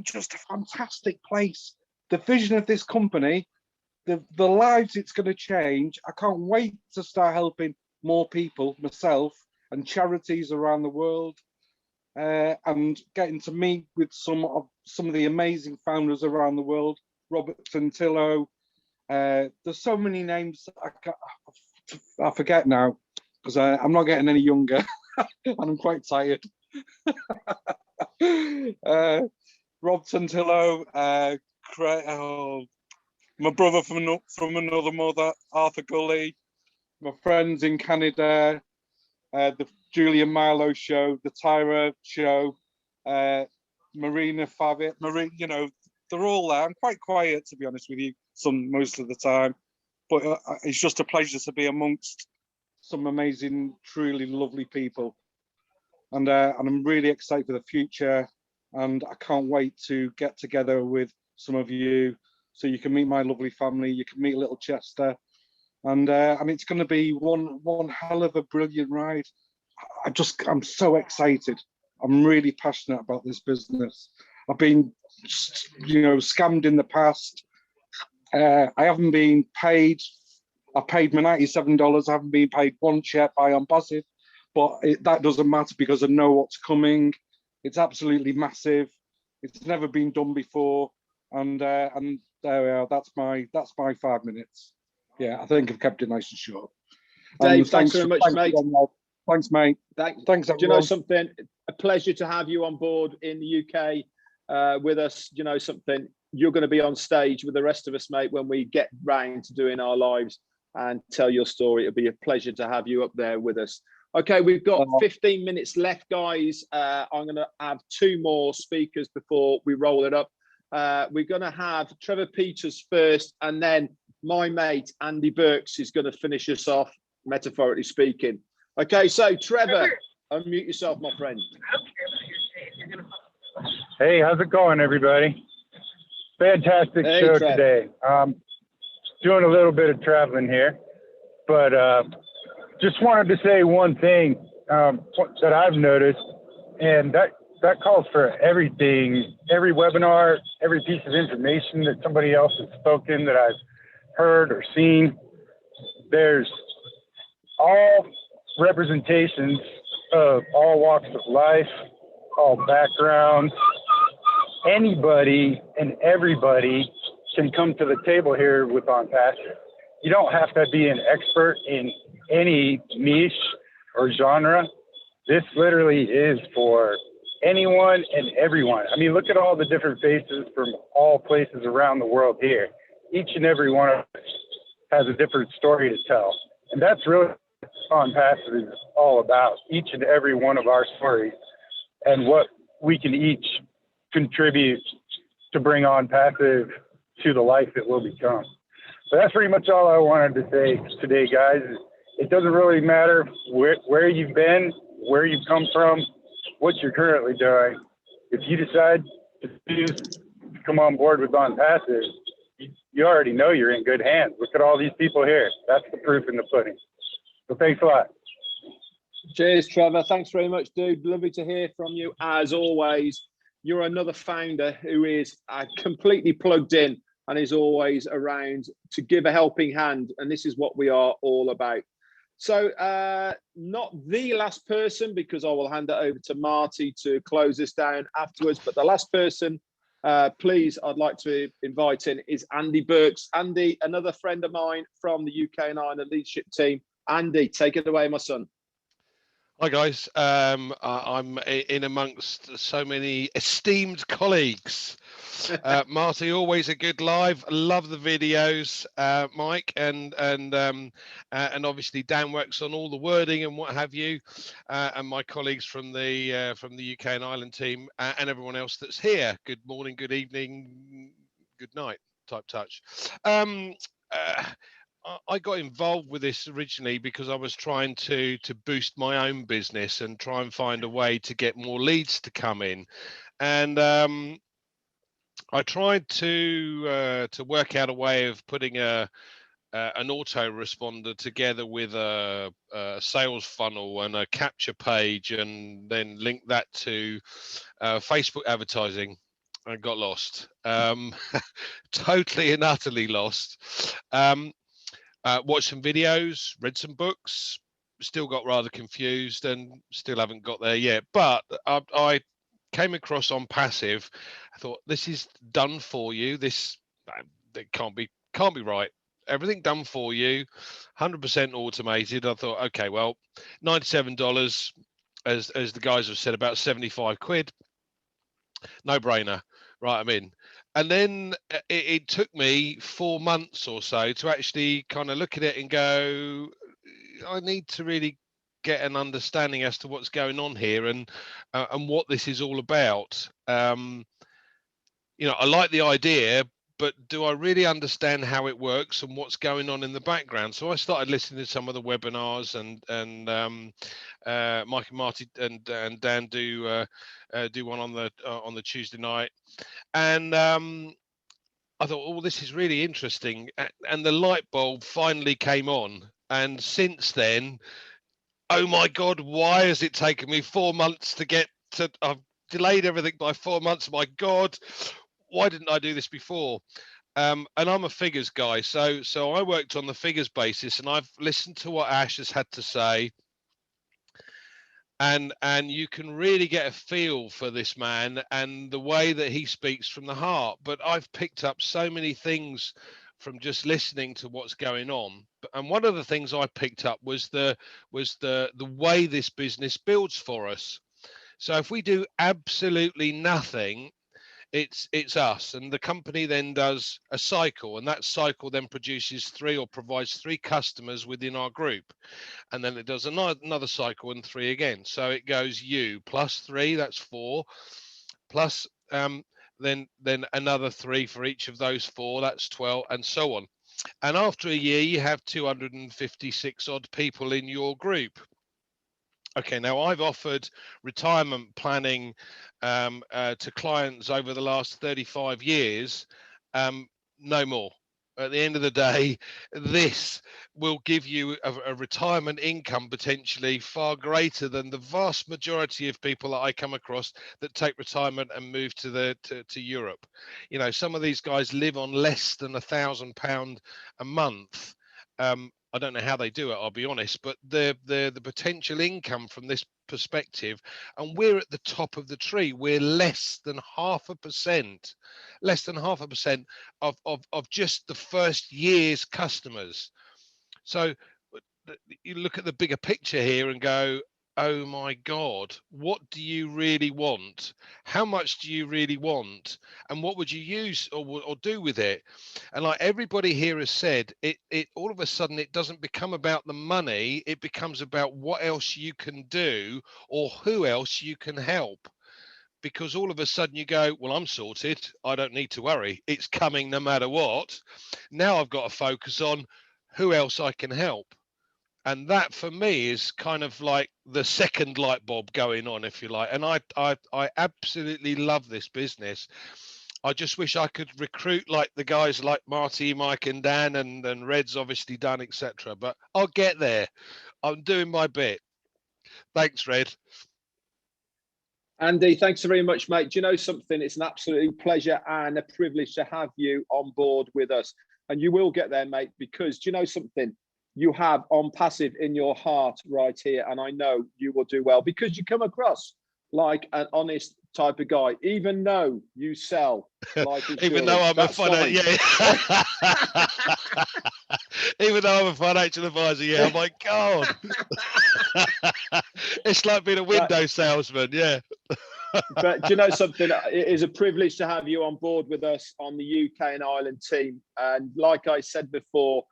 just a fantastic place. The vision of this company, the lives it's going to change. I can't wait to start helping more people, myself, and charities around the world, and getting to meet with some of the amazing founders around the world. Robert Santillo. There's so many names I forget now, because I'm not getting any younger and I'm quite tired. Rob Santillo, my brother from another mother, Arthur Gully, my friends in Canada, the Julian Milo show, the Tyra show, Marina Favitt, they're all there. I'm quite quiet, to be honest with you, most of the time, but it's just a pleasure to be amongst some amazing, truly lovely people, and I'm really excited for the future, and I can't wait to get together with some of you so you can meet my lovely family, you can meet little Chester, and it's going to be one hell of a brilliant ride. I'm so excited. I'm really passionate about this business. I've been, scammed in the past. I haven't been paid. I paid my $97. I haven't been paid once yet by Onpassive, but that doesn't matter because I know what's coming. It's absolutely massive. It's never been done before, and there we are. That's my 5 minutes. Yeah, I think I've kept it nice and short. Dave, thanks very much, mate. Thanks, mate. Thanks, everyone. Do you know something? A pleasure to have you on board in the UK with us. You know something? You're going to be on stage with the rest of us, mate, when we get round to doing our lives and tell your story. It'll be a pleasure to have you up there with us. Okay, we've got 15 minutes left, guys. I'm going to have 2 more speakers before we roll it up. We're going to have Trevor Peters first, and then my mate Andy Burks is going to finish us off, metaphorically speaking. Okay, so Trevor, unmute yourself, my friend. Hey, how's it going, everybody? Fantastic show today. Doing a little bit of traveling here, but just wanted to say one thing that I've noticed, and that calls for everything, every webinar, every piece of information that somebody else has spoken that I've heard or seen. There's all representations of all walks of life, all backgrounds. Anybody and everybody can come to the table here with Onpassive. You don't have to be an expert in any niche or genre. This literally is for anyone and everyone. I mean, look at all the different faces from all places around the world here. Each and every one of us has a different story to tell. And that's really what Onpassive is all about, each and every one of our stories and what we can each contribute to bring Onpassive to the life it will become. So that's pretty much all I wanted to say today, guys. It doesn't really matter where you've been, where you've come from, what you're currently doing. If you decide to choose to come on board with Onpassive, you already know you're in good hands. Look at all these people here. That's the proof in the pudding. So thanks a lot. Cheers, Trevor. Thanks very much, dude. Lovely to hear from you as always. You're another founder who is completely plugged in and is always around to give a helping hand. And this is what we are all about. So not the last person, because I will hand it over to Marty to close this down afterwards. But the last person, please, I'd like to invite in is Andy Burks. Andy, another friend of mine from the UK and Ireland leadership team. Andy, take it away, my son. Hi guys, I'm in amongst so many esteemed colleagues. Marty, always a good live. Love the videos, Mike, and obviously Dan works on all the wording and what have you, and my colleagues from the UK and Ireland team, and everyone else that's here. Good morning, good evening, good night type touch. I got involved with this originally because I was trying to boost my own business and try and find a way to get more leads to come in, and I tried to work out a way of putting an autoresponder together with a sales funnel and a capture page, and then link that to Facebook advertising. I got lost, totally and utterly lost. Watched some videos, read some books, still got rather confused and still haven't got there yet. But I came across Onpassive. I thought, this is done for you. This it can't be right. Everything done for you, 100% automated. I thought, okay, well, $97, as the guys have said, about 75 quid. No brainer. Right, I'm in. And then it took me 4 months or so to actually kind of look at it and go, I need to really get an understanding as to what's going on here and what this is all about. You know, I like the idea, but do I really understand how it works and what's going on in the background? So I started listening to some of the webinars, and Mike and Marty and Dan do one on the Tuesday night, and I thought, oh, this is really interesting, and the light bulb finally came on. And since then, oh my God, why has it taken me 4 months to get to? I've delayed everything by 4 months. My God, why didn't I do this before? And I'm a figures guy, so I worked on the figures basis, and I've listened to what Ash has had to say, and you can really get a feel for this man and the way that he speaks from the heart. But I've picked up so many things from just listening to what's going on. And one of the things I picked up was the way this business builds for us. So if we do absolutely nothing, it's us, and the company then does a cycle, and that cycle then produces provides three customers within our group, and then it does another cycle and three again. So it goes you plus three, that's four, plus then another three for each of those four, that's 12, and so on. And after a year, you have 256 odd people in your group. Okay, now I've offered retirement planning to clients over the last 35 years, no more. At the end of the day, this will give you a retirement income potentially far greater than the vast majority of people that I come across that take retirement and move to Europe. You know, some of these guys live on less than £1,000 a month. I don't know how they do it, I'll be honest, but the potential income from this perspective, and we're at the top of the tree. We're less than 0.5% of just the first year's customers. So you look at the bigger picture here and go, oh my God, what do you really want? How much do you really want? And what would you use or do with it? And like everybody here has said, it all of a sudden, it doesn't become about the money. It becomes about what else you can do or who else you can help. Because all of a sudden you go, well, I'm sorted. I don't need to worry. It's coming no matter what. Now I've got to focus on who else I can help. And that for me is kind of like the second light bulb going on, if you like. And I absolutely love this business. I just wish I could recruit like the guys like Marty, Mike and Dan, and Red's obviously done, etc. But I'll get there. I'm doing my bit. Thanks, Red. Andy, thanks very much, mate. Do you know something? It's an absolute pleasure and a privilege to have you on board with us. And you will get there, mate, because do you know something? You have Onpassive in your heart right here. And I know you will do well because you come across like an honest type of guy, even though you sell life insurance. Even though I'm That's fine. Even though I'm a financial advisor, yeah. Oh my God. It's like being a window salesman, yeah. But do you know something? It is a privilege to have you on board with us on the UK and Ireland team. And like I said before,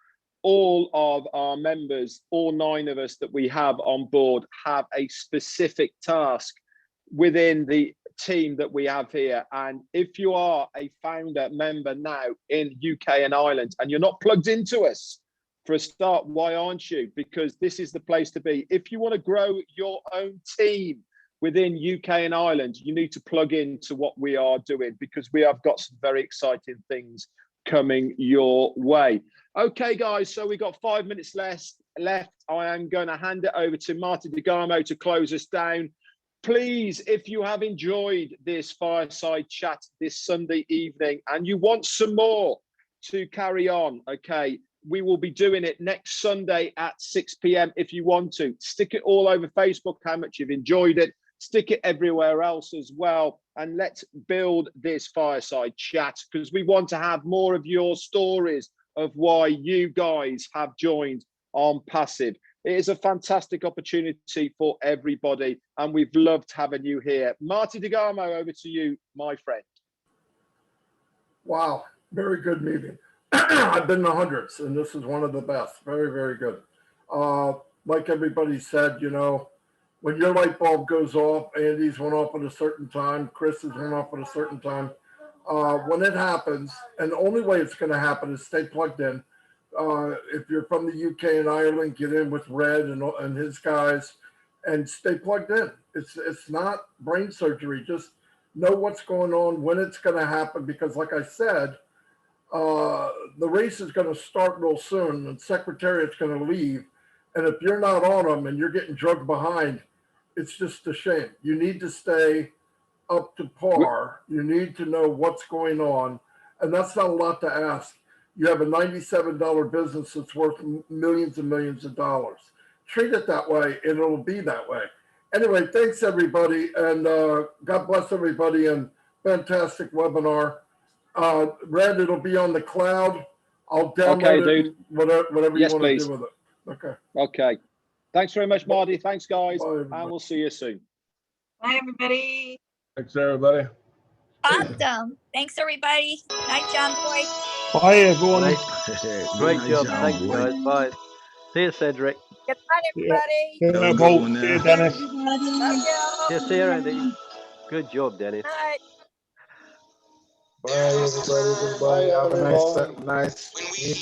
all of our members, all 9 of us that we have on board, have a specific task within the team that we have here. And if you are a founder member now in UK and Ireland and you're not plugged into us, for a start, why aren't you? Because this is the place to be. If you want to grow your own team within UK and Ireland, you need to plug into what we are doing, because we have got some very exciting things coming your way. Okay, guys, so we got 5 minutes left. I am going to hand it over to Marty DeGarmo to close us down. Please, if you have enjoyed this fireside chat this Sunday evening and you want some more to carry on, okay, we will be doing it next Sunday at 6 p.m. if you want to. Stick it all over Facebook, how much you've enjoyed it. Stick it everywhere else as well. And let's build this fireside chat, because we want to have more of your stories of why you guys have joined Onpassive. It is a fantastic opportunity for everybody, and we've loved having you here. Marty DeGarmo, over to you, my friend. Wow, very good meeting. I've been in the hundreds, and this is one of the best. Very, very good. Like everybody said, you know, when your light bulb goes off, Andy's went off at a certain time, Chris's went off at a certain time. When it happens, and the only way it's going to happen is stay plugged in. If you're from the UK and Ireland, get in with Red and his guys and stay plugged in. It's not brain surgery. Just know what's going on, when it's going to happen, because like I said, the race is going to start real soon and Secretariat's going to leave. And if you're not on them and you're getting drugged behind, it's just a shame. You need to stay up to par. You need to know what's going on. And that's not a lot to ask. You have a $97 business that's worth millions and millions of dollars. Treat it that way and it'll be that way. Anyway, thanks everybody. And God bless everybody, and fantastic webinar. Red, it'll be on the cloud. I'll download it, dude. Whatever you want to do with it. Okay. Okay. Thanks very much, Marty. Thanks, guys. Bye, and we'll see you soon. Bye, everybody. Thanks, everybody. Awesome. Thanks, everybody. Night, John Boy. Bye, everyone. Great job. Thanks, guys. Bye. See you, Cedric. Good night, everybody. Yeah, Paul. See you, Dennis. Love you. See you, Andy. Good job, Dennis. Night. Bye, everybody. Goodbye. Have a nice week.